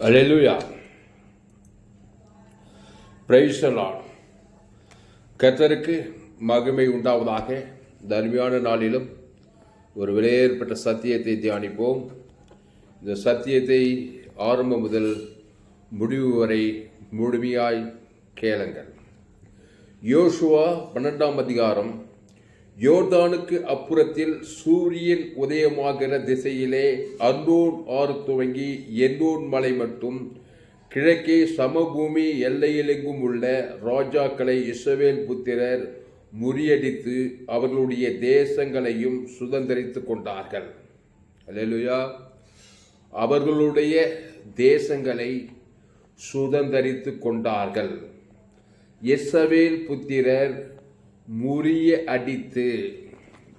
Hallelujah. Praise the Lord. கர்த்தருக்கு மகிமை உண்டாவதாக. இந்த அருமையான நாளிலும் ஒரு விலையேற்பட்ட சத்தியத்தை தியானிப்போம். இந்த சத்தியத்தை ஆரம்பம் முதல் முடிவு வரை முழுமையாய் கேளுங்கள். யோசுவா 12ஆம் அதிகாரம். யோர்தானுக்கு அப்புறத்தில் சூரியன் உதயமாகிற திசையிலே அர்னோன் ஆறு துவங்கி என்னோன் மலை மட்டும் கிழக்கே சமபூமி எல்லையிலெங்கும் உள்ள ராஜாக்களை இஸ்ரவேல் புத்திரர் முறியடித்து அவர்களுடைய தேசங்களையும் சுதந்தரித்து கொண்டார்கள். அல்லேலூயா. அவர்களுடைய தேசங்களை சுதந்தரித்து கொண்டார்கள். இஸ்ரவேல் புத்திரர் முறிய அடித்து,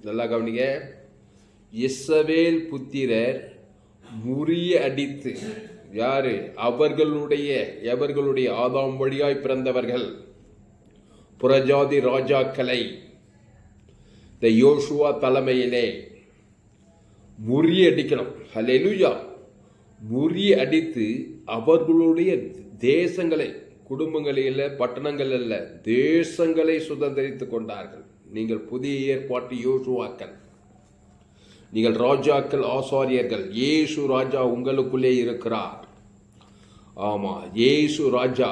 நல்லா கவனிங்க, இஸ்ரவேல் புத்திரர் முறிய அடித்து, யாரு? எவர்களுடைய ஆதாம் வழியாய் பிறந்தவர்கள் புறஜாதி ராஜாக்களை இந்த யோசுவா தலைமையிலே முறியடிக்கணும். அல்லேலூயா. முறிய அடித்து அவர்களுடைய தேசங்களை, குடும்பங்களில், பட்டணங்கள் அல்ல, தேசங்களை சுதந்திரித்துக் கொண்டார்கள். நீங்கள் புதிய ஏற்பாட்டு யோசுவாக்கள், நீங்கள் ராஜாக்கள், ஆசாரியர்கள். இயேசு ராஜா உங்களுக்குள்ளே இருக்கிறார். ஆமா, இயேசு ராஜா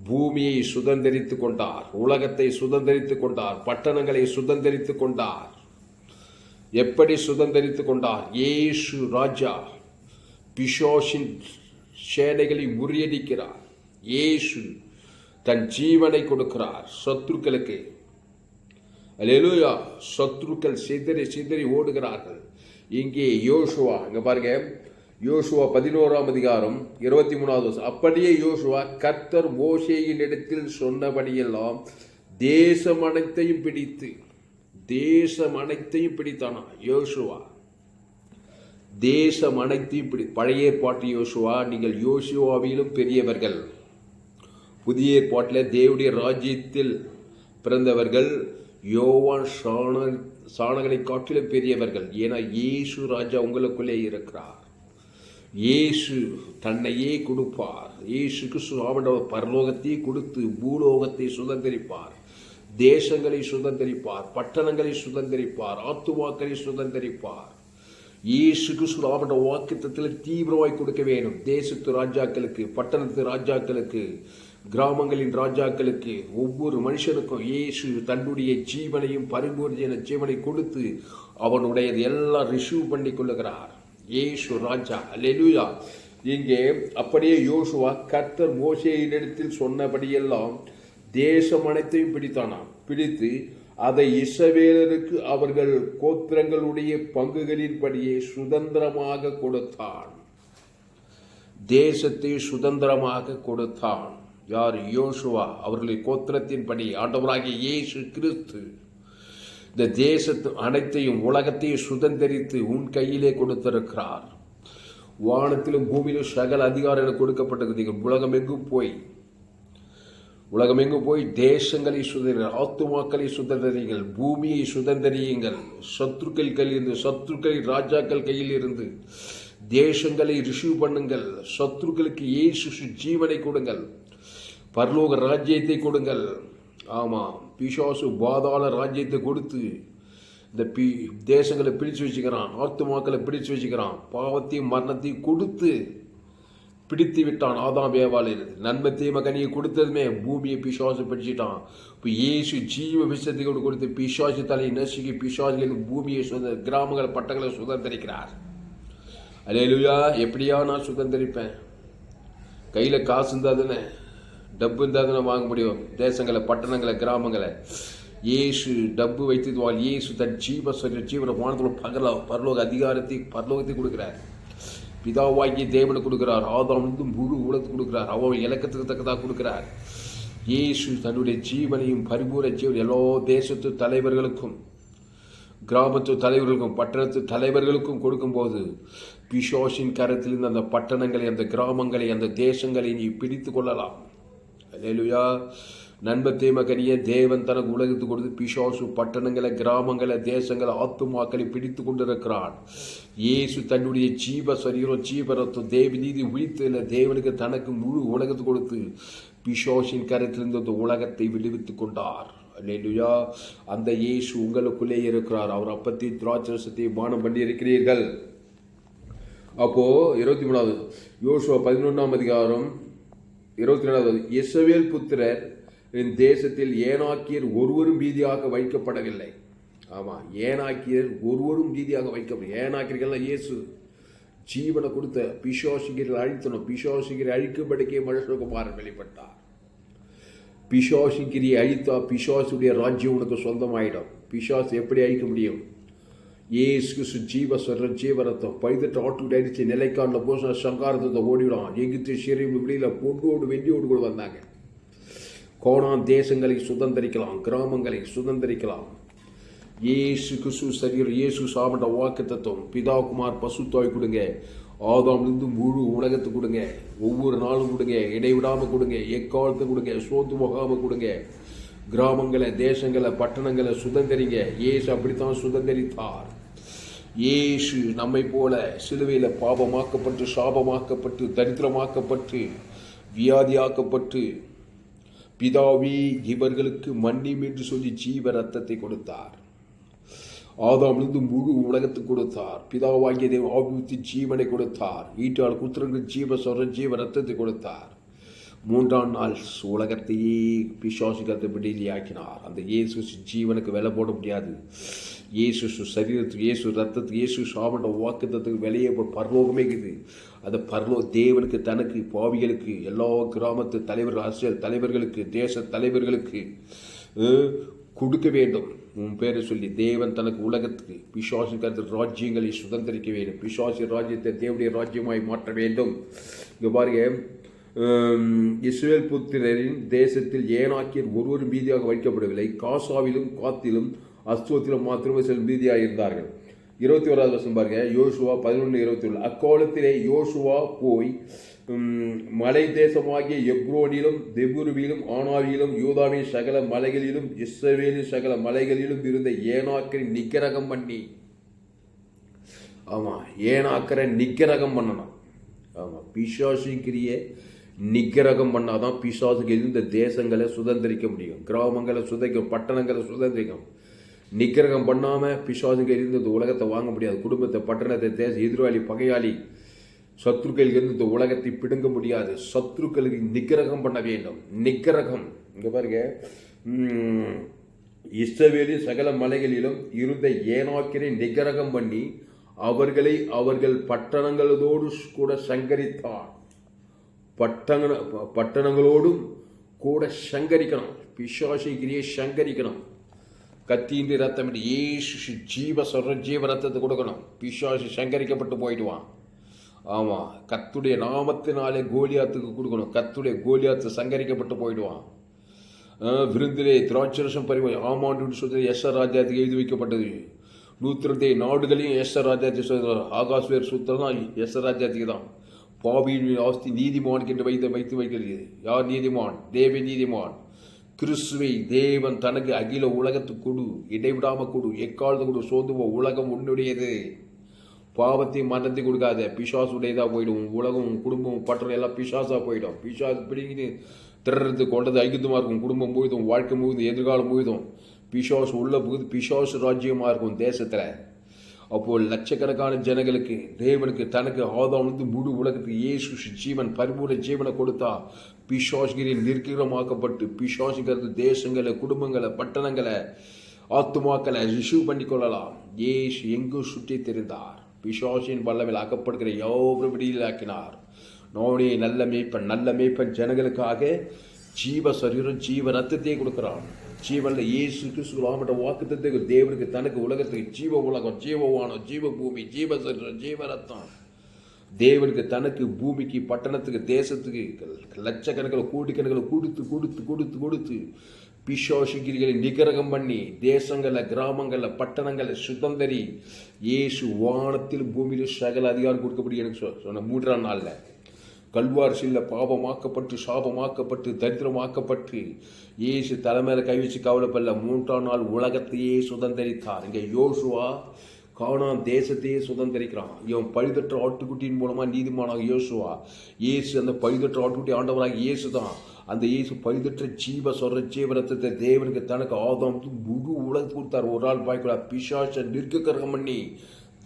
பூமியை சுதந்திரித்துக் கொண்டார், உலகத்தை சுதந்திரித்துக் கொண்டார், பட்டணங்களை சுதந்திரித்துக் கொண்டார். எப்படி சுதந்திரித்துக் கொண்டார்? இயேசு ராஜா பிசாசின் சேனைகளை முறியடிக்கிறார். இயேசு தன் ஜீவனை கொடுக்கிறார் சத்துருக்களுக்கு. அல்லேலூயா. சத்துருக்கள் சிதறி ஓடுகிறார்கள். இங்கே யோசுவா, இங்க பாருங்க, யோசுவா 11ஆம் அதிகாரம் 23வது வருஷம். அப்படியே யோசுவா கர்த்தர் மோசேயின் இடத்தில் சொன்னபடியெல்லாம் தேசம் அனைத்தையும் பிடித்தானா யோசுவா. தேசம் அனைத்தையும் பழைய ஏற்பாட்டு யோசுவா. நீங்கள் யோசுவாவிலும் பெரியவர்கள். புதிய ஏற்பாட்டில் தேவனுடைய ராஜ்யத்தில் பிறந்தவர்கள் யோவான் சாணங்களை காட்டிலும் பெரியவர்கள். ஏன்னா இயேசு ராஜா உங்களுக்குள்ளே இருக்கிறார். இயேசு தன்னையே கொடுப்பார். இயேசு கிறிஸ்து பரலோகத்தை கொடுத்து பூலோகத்தை சுதந்திரிப்பார், தேசங்களை சுதந்திரிப்பார், பட்டணங்களை சுதந்திரிப்பார், ஆத்துமாக்களை சுதந்திரிப்பார். இயேசு கிறிஸ்து அவருடைய வாக்குத்தத்தத்தில் தீவிரமாய் கொடுக்க வேண்டும். தேசத்து ராஜாக்களுக்கு, பட்டணத்து ராஜாக்களுக்கு, கிராமங்களின் ராஜாக்களுக்கு, ஒவ்வொரு மனுஷனுக்கும் இயேசு தன்னுடைய ஜீவனையும் பரிபூர்ண ஜீவனை கொடுத்து அவனுடைய எல்லாம் ரிசீவ் பண்ணி கொள்ளுகிறார். இயேசு ராஜா. அல்லேலூயா. இங்கே அப்படியே யோசுவா கர்த்தர் மோசேயினிடத்தில் சொன்னபடியெல்லாம் தேசம் அனைத்தையும் பிடித்து அதை இஸ்ரவேலருக்கு அவர்கள் கோத்திரங்களுடைய பங்குகளின்படியே சுதந்திரமாக கொடுத்தான். தேசத்தை சுதந்திரமாக கொடுத்தான். யார்? யோசுவா. அவர்களுடைய கோத்திரத்தின்படி ஆண்டவராகிய இயேசு கிறிஸ்து இந்த தேசத்து அனைத்தையும், உலகத்தையும் சுதந்திரித்து உன் கையிலே கொடுத்திருக்கிறார். வானத்திலும் பூமியிலும் சகல அதிகாரம் கொடுக்கப்பட்டிருக்கிறீர்கள். உலகமெங்கும் போய் தேசங்களை ஆத்துமாக்களை சுதந்திரிங்கள், பூமியை சுதந்திரியுங்கள். சத்துருக்களின் ராஜாக்கள் கையில் இருந்து தேசங்களை ரிசீவ் பண்ணுங்கள். சத்துருக்களுக்கு இயேசு ஜீவனை கொடுங்கள், பரலோக ராஜ்யத்தை கொடுங்கள். ஆமாம், பிசாசு பாதாள ராஜ்யத்தை கொடுத்து இந்த தேசங்களை பிடிச்சு வச்சுக்கிறான், ஆத்துமாக்களை பிடிச்சு வச்சுக்கிறான். பாவத்தையும் மரணத்தையும் கொடுத்து பிடித்து விட்டான். ஆதாம் ஏவாளில் நன்மை தீமை கனியை கொடுத்ததுமே பூமியை பிசாசு பிடிச்சிட்டான். இப்போ இயேசு ஜீவ விஷத்தை கொடுத்து பிசாசு தலையை நசுக்கி பிசாசுகளுக்கு பூமியை கிராமங்கள், பட்டங்களை சுதந்திரிக்கிறார். அல்லேலூயா. எப்படியா நான் சுதந்திரிப்பேன்? கையில் காசு இருந்தால் தானே, டப்பு இருந்தால் தானே வாங்க முடியும். தேசங்களை, பட்டணங்களை, கிராமங்களை. இயேசு டப்பு வைத்து இயேசு தன் ஜீவனை வானத்தில் பரலோக பரலோகத்தை கொடுக்கிறார். பிதாவாகிய தேவனை கொடுக்கிறார். ஆதாம் முழு உலகத்தை கொடுக்கிறார். அவன் இலக்கத்துக்கு தக்கதாக கொடுக்கிறார். இயேசு தன்னுடைய ஜீவனையும் பரிபூர்ண ஜீவன் எல்லா தேசத்து தலைவர்களுக்கும், கிராமத்து தலைவர்களுக்கும், பட்டணத்து தலைவர்களுக்கும் கொடுக்கும்போது பிசாசின் கரத்திலிருந்து அந்த பட்டணங்களை, அந்த கிராமங்களை, அந்த தேசங்களை நீ பிடித்து கொள்ளலாம். அல்லேலூயா. நன்மை தீமை கனியை தேவன் தனக்கு உலகத்துக்கு கொடுத்து பிசாசு பட்டணங்களை, கிராமங்களை, தேசங்களை, ஆத்துமாக்களை பிடித்து கொண்டிருக்கிறான். இயேசு தன்னுடைய ஜீவ சரீரம், ஜீவ ரத்தம், தேவ நீதி உயிர்த்தல தேவனுக்கு தனக்கு முழு உலகத்துக்கு கொடுத்து பிசாசின் கருத்திலிருந்து அந்த உலகத்தை விடுவித்துக் கொண்டார். அல்லேலூயா. அந்த இயேசு உங்களுக்குள்ளே இருக்கிறார். அவர் அப்பத்தையும் திராட்சரசத்தையும் பானம் பண்ணி இருக்கிறீர்கள். அப்போ 23வது யோசுவா 11ஆம் அதிகாரம் 24வது, இஸ்ரவேல் புத்திரர் தேசத்தில் ஏனாக்கியர் ஒருவரும் மீதியாக வைக்கப்படவில்லை. ஆமா, ஏனாக்கியர் ஒருவரும் மீதியாக வைக்கப்படும். ஏனாக்கியர்கள் இயேசு ஜீவனை கொடுத்த பிசாசுகளை அழித்தணும். பிசாசுகளை அழிக்கும்படிக்கே மனுஷகுமாரன் வெளிப்பட்டார். பிசாசுகிரியை அழித்தா பிசாசுடைய ராஜ்யம் உனக்கு சொந்தமாயிடும். பிசாசு எப்படி அழிக்க முடியும்? ஏசு ஜீவரத்தம் பைதட்டு ஆட்டுடைய அடிச்சு நிலைக்கான போச சங்காரத்தை ஓடிவிடும். எகிப்து சிறையும் வெளியில் பொண்ணோடு வெள்ளியோடு கூட வந்தாங்க. கோணாம் தேசங்களை சுதந்திரிக்கலாம், கிராமங்களை சுதந்திரிக்கலாம். இயேசு கிறிஸ்து சரீரம், இயேசு சாப்பிட்ட வாக்கு தத்துவம், பிதா குமார் பசுத்தாய் கொடுங்க. ஆதாம்லேருந்து முழு உலகத்தை கொடுங்க. ஒவ்வொரு நாளும் கொடுங்க, இடைவிடாமல் கொடுங்க, எக்காலத்தை கொடுங்க, சோத்து முகாம கொடுங்க. கிராமங்களை, தேசங்களை, பட்டணங்களை சுதந்திரிங்க. இயேசு அப்படித்தான் சுதந்திரித்தார். இயேசு நம்மை போல சிலுவையில் பாவமாக்கப்பட்டு, சாபமாக்கப்பட்டு, தரித்திரமாக்கப்பட்டு, வியாதியாக்கப்பட்டு, பிதாவே இவர்களுக்கு மன்னியும் என்று சொல்லி ஜீவ ரத்தத்தை கொடுத்தார். ஆதாமிலிருந்து முழு உலகத்துக்கு கொடுத்தார். பிதாவாகிய தேவன் ஆவித்து ஜீவனை கொடுத்தார். ஈட்டால் குத்திரங்கள் ஜீவ ரத்தத்தை கொடுத்தார். 3ஆம் நாள் உலகத்தையே பிசாசுகத்தை விடுதலையாக்கினார். அந்த இயேசு ஜீவனுக்கு விலை போட முடியாது. இயேசு சரீரத்துக்கு, இயேசு ரத்தத்துக்கு, இயேசு சாமண்ட வாக்குத்தத்துக்கு விலையே பரலோகமே இருக்குது. அந்த தேவனுக்கு தனக்கு பாவிகளுக்கு, எல்லா கிராமத்து தலைவர்கள், அரசியல் தலைவர்களுக்கு, தேச தலைவர்களுக்கு கொடுக்க வேண்டும். உன் பேரை சொல்லி தேவன் தனக்கு உலகத்துக்கு பிசாசு கருத்து ராஜ்யங்களை சுதந்திரிக்க வேண்டும். பிசாசு ராஜ்யத்தை தேவனுடைய ராஜ்யமாய் மாற்ற வேண்டும். இங்கே பாருங்க, இஸ்ரவேல் புத்திரரின் தேசத்தில் ஏனாக்கியர் ஒருவர் மீதியாக வைக்கப்படவில்லை. காசாவிலும் காத்திலும் அஸ்தோத்திலும் மாத்திரமே சில மீதியாக இருந்தார்கள். 21வது வருஷம் பாருங்க, யோசுவா 11:21. அக்காலத்திலே யோசுவா போய் மலை தேசமாகிய எப்ரோனிலும், தெபுருவிலும், ஆனாவிலும், யூதாவின் சகல மலைகளிலும், இஸ்ரவேலின் சகல மலைகளிலும் இருந்த ஏனாக்கரை நிக்கிரகம் பண்ணி, ஆமா, ஏனாக்கரை நிக்கிரகம் பண்ணணும். ஆமா, பிசாசுக்கிரிய நிக்கிரகம் பண்ணாதான் பிசாசுக்கு இருந்த தேசங்களை சுதந்திரிக்க முடியும், கிராமங்களை சுதந்திரிக்கும், பட்டணங்களை சுதந்திரிக்கும். நிக்கிரகம் பண்ணாம பிசாசுக்கு இருந்த உலகத்தை வாங்க முடியாது. குடும்பத்தை, பட்டணத்தை, தேச எதிராளி, பகையாளி, சத்ருக்கள் இருந்து உலகத்தை பிடுங்க முடியாது. சத்ருக்களுக்கு நிக்கிரகம் பண்ண வேண்டும். நிக்கிரகம் இங்க பாருங்க, இஸ்ரவேலின் சகல மலைகளிலும் இருந்த ஏனாக்கிரை நிக்கிரகம் பண்ணி அவர்களை அவர்கள் பட்டணங்களோடு கூட சங்கரித்தார். பட்டணங்களோடும் கூட சங்கரிக்கணும். பிசாசுகிரியை சங்கரிக்கணும். கத்தீந்து ரத்தம் ஏசு ஜீவ ரத்தத்தை கொடுக்கணும். பிசாசு சங்கரிக்கப்பட்டு போயிடுவான். ஆமாம், கத்துடைய நாமத்தினாலே கோலியாத்துக்கு கொடுக்கணும். கத்துடைய கோலியாத்து சங்கரிக்கப்பட்டு போயிடுவான். விருந்திலே திராட்சரசம் பரிமை ஆமாண்டு சொல்லி எஸ்ஆர் ராஜ்யத்துக்கு எழுதி வைக்கப்பட்டது. 102 நாடுகளையும் எஸ்ஆர் ராஜ்யத்தை சொல்கிறார். ஆகாஷ்வேர் சுத்தம் எஸ்ஆர் ராஜ்யத்துக்கு தான். பாவியின் ஆஸ்தி நீதிமானுக்கு என்று வைத்து வைக்கிறது. யார் நீதிமான்? தேவ நீதிமான். கிறிஸ்துவை தேவன் தனக்கு அகில உலகத்துக்கு கொடு, இடைவிடாம கொடு, எக்காலத்து கொடு. சோதுவ உலகம் உன்னுடையது. பாவத்தை மரணத்தை கொடுக்காத. பிசாசுடையதாக போயிடும். உலகம், குடும்பம், பட்டணம் எல்லாம் பிசாசா போயிடும். பிசாசு பிடிங்கின்னு திறறது கொண்டது ஐக்கியமாக இருக்கும். குடும்பம் முழுதும், வாழ்க்கை முழுதும், எதிர்காலம் முழுதும் பிசாசு உள்ள போது பிசாசு ராஜ்யமாக இருக்கும் தேசத்தில். அப்போது லட்சக்கணக்கான ஜனங்களுக்கு தேவனுக்கு தனக்கு ஆதாமிலிருந்து முழு உலகத்துக்கு இயேசு ஜீவன், பரிபூர்ண ஜீவனை கொடுத்தா பிசாசுகிரியை நிர்கீரமாக்கப்பட்டு பிசாசுகிறது தேசங்களை, குடும்பங்களை, பட்டணங்களை, ஆத்துமாக்களை ரிசீவ் பண்ணி கொள்ளலாம். இயேசு எங்கும் சுற்றி தெரிந்தார். பிசாசின் வல்லமையில் ஆக்கப்படுகிற யாவரும் விடுதலையாக்கினார். நோனே நல்ல மேய்ப்பன் ஜனங்களுக்காக ஜீவ சரீரம், ஜீவ ரத்தத்தையே கொடுக்கிறான். ஜீவன்ல இயேசு கிறிஸ்து வாக்குத்தத்தை தேவனுக்கு தனக்கு உலகத்துக்கு ஜீவ உலகம், ஜீவவானம், ஜீவ பூமி, ஜீவ சரீரம், ஜீவ ரத்தம். தேவனுக்கு தனக்கு பூமிக்கு, பட்டணத்துக்கு, தேசத்துக்கு லட்சக்கணக்கில் கோடிக்கணக்கில் கொடுத்து கொடுத்து கொடுத்து கொடுத்து பிசாசுகிரிகளை நிகரகம் பண்ணி தேசங்களை, கிராமங்களை, பட்டணங்களை சுதந்திரி இயேசு வானத்தில் பூமியில் சகல அதிகாரம் கொடுக்கப்படி எனக்கு சொன்ன 3ஆம் நாளில் கல்வாரிசில பாவமாக்கப்பட்டு சாபமாக்கப்பட்டு தரித்திரமாக்கப்பட்டு இயேசு தலைமையில கை வச்சு கவலைப்படல. 3ஆம் நாள் உலகத்தையே சுதந்திரித்தார். இங்கே யோசுவா கானான் தேசத்தையே சுதந்திரிக்கிறான். இவன் பழுதற்ற ஆட்டுக்குட்டியின் மூலமா நீதிமானாக யோசுவா. இயேசு அந்த பழுதற்ற ஆட்டுக்குட்டி ஆண்டவராக இயேசு தான். அந்த இயேசு பழுதற்ற ஜீவரத்தத்தை தேவனுக்கு தனக்கு ஆதாம் முழு உலகத்துக்கு கொடுத்தார். ஒரு ஆள் பாய்க்கூடா பிசாச நிற்கரம் பண்ணி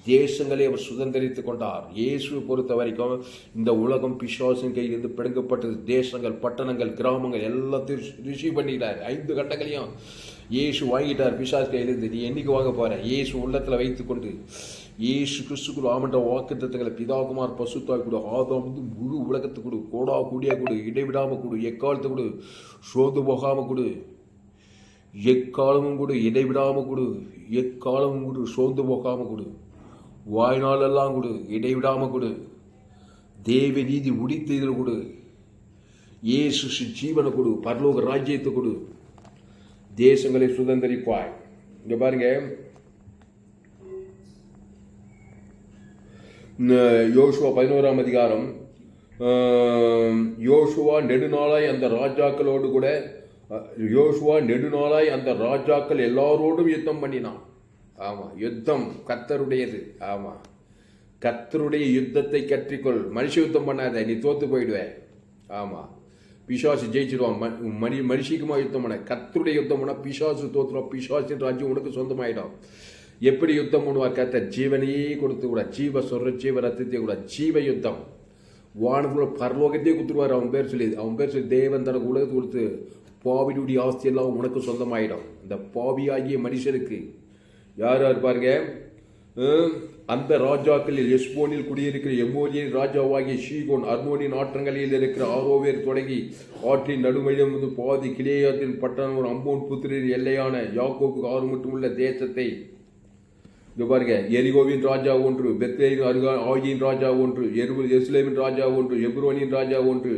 தேசங்களை அவர் சுதந்திரித்து கொண்டார். இயேசுவை பொறுத்த வரைக்கும் இந்த உலகம் பிசாசின் கையிலிருந்து பிடுங்கப்பட்டது. தேசங்கள், பட்டணங்கள், கிராமங்கள் எல்லாத்தையும் ரிசீவ் பண்ணிட்டார். 5 கட்டங்களையும் இயேசு வாங்கிட்டார் பிசாசு கையிலிருந்து. நீ என்னைக்கு வாங்க போற? இயேசு உள்ளத்தில் வைத்துக்கொண்டு இயேசு கிறிஸ்துக்குள் ஆமன்ற வாக்குத்தத்தங்களை பிதாகுமார் பசுத்தாய் கொடு. ஆதாம் முழு உலகத்துக்கு கொடு. கோடா கூடியா கொடு. இடைவிடாம கொடு. எக்காலத்தை கொடு. சோர்ந்து போகாம கொடு. எக்காலமும் கொடு. இடைவிடாம கொடு. எக்காலமும் கொடு. சோர்ந்து போகாம கொடு. வாய்நாளெல்லாம் கொடு. இடைவிடாம கொடு. தேவ நீதி உடித்த இதில் கொடு. இயேசு ஜீவனை கொடு. பரலோக ராஜ்யத்தை கொடு. தேசங்களை சுதந்திரிப்பாய். இங்க பாருங்க, யோசுவா 11ஆம் அதிகாரம். யோசுவா நெடுநாளாய் அந்த ராஜாக்களோடு கூட அந்த ராஜாக்கள் எல்லாரோடும் யுத்தம் பண்ணினான். ஆமா, யுத்தம் கர்த்தருடையது. ஆமா, கர்த்தருடைய யுத்தத்தை கற்றிக்கொள். மனுஷ யுத்தம் பண்ணாத, நீ தோத்து போயிடுவேன். ஆமா, பிசாசு ஜெயிச்சிருவான். மனுஷிக்குமா யுத்தம் பண்ண? கர்த்தருடைய யுத்தம் பண்ணா பிசாசு தோத்துருவான். பிசாசின் ராஜ்யம் உனக்கு சொந்தமாயிடும். எப்படி யுத்தம் பண்ணுவார் கர்த்தர்? ஜீவனையே கொடுத்து கூட, ஜீவ ரத்தத்தை கூட, ஜீவ யுத்தம். வானத்துல பரலோகத்தையே கொடுத்துருவார். அவன் பேர் சொல்லி தேவன் தனக்கு உலகத்தை கொடுத்து பாவியுடைய ஆஸ்தி எல்லாம் உனக்கு சொந்தமாயிடும். இந்த பாவியாகிய மனுஷனுக்கு யார் பாருங்க, அந்த ராஜாக்களில் எஸ்போனில் குடியிருக்கிற எமோரியின் ராஜாவாகிய ஷீகோன், அர்மோனின் ஆற்றங்களில் இருக்கிற ஆரோவேர் தொடங்கி ஆற்றின் நடுமையிலும் பாதி கிலேயாத்தின் பட்டணம் அம்போன் புத்திரின் எல்லையான யாக்கோபுக்கு 6 மட்டும் உள்ள தேசத்தை இது பாருங்க. எரிகோவின் ராஜா ஒன்று, பெத்லேயின் ஆகியின் ராஜா ஒன்று, எருசலேமின் ராஜா ஒன்று, எப்ரோனின் ராஜா ஒன்று,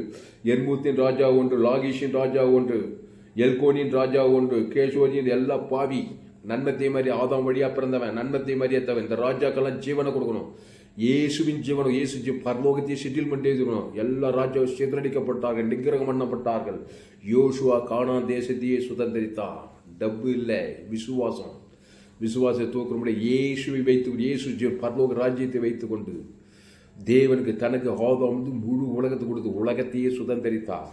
எர்மூத்தின் ராஜா ஒன்று, லாகிஷின் ராஜா ஒன்று, எல்கோனின் ராஜா ஒன்று, கேஷோரின் எல்லா பாவி. நன்மத்தை மாதிரி ஆதாம் வழியா பிறந்தவன், நன்மத்தை மாதிரியத்தவன். இந்த ராஜாக்கெல்லாம் ஜீவனை கொடுக்கணும். இயேசுவின் ஜீவனம், இயேசு பரலோகத்தை செட்டில்மெண்ட் எழுதணும். எல்லா ராஜாவும் சிதறடிக்கப்பட்டார்கள், நிகிரகம் பண்ணப்பட்டார்கள். யோசுவா கானான் தேசத்தையே சுதந்திரித்தான். டப்பு இல்லை, விசுவாசம். விசுவாசத்தை தூக்க முடியாது. இயேசுவை வைத்துக்கொண்டு, இயேசு பரலோக ராஜ்யத்தை வைத்துக்கொண்டு தேவனுக்கு தனக்கு ஆதாம் முழு உலகத்தை கொடுத்து உலகத்தையே சுதந்திரித்தார்.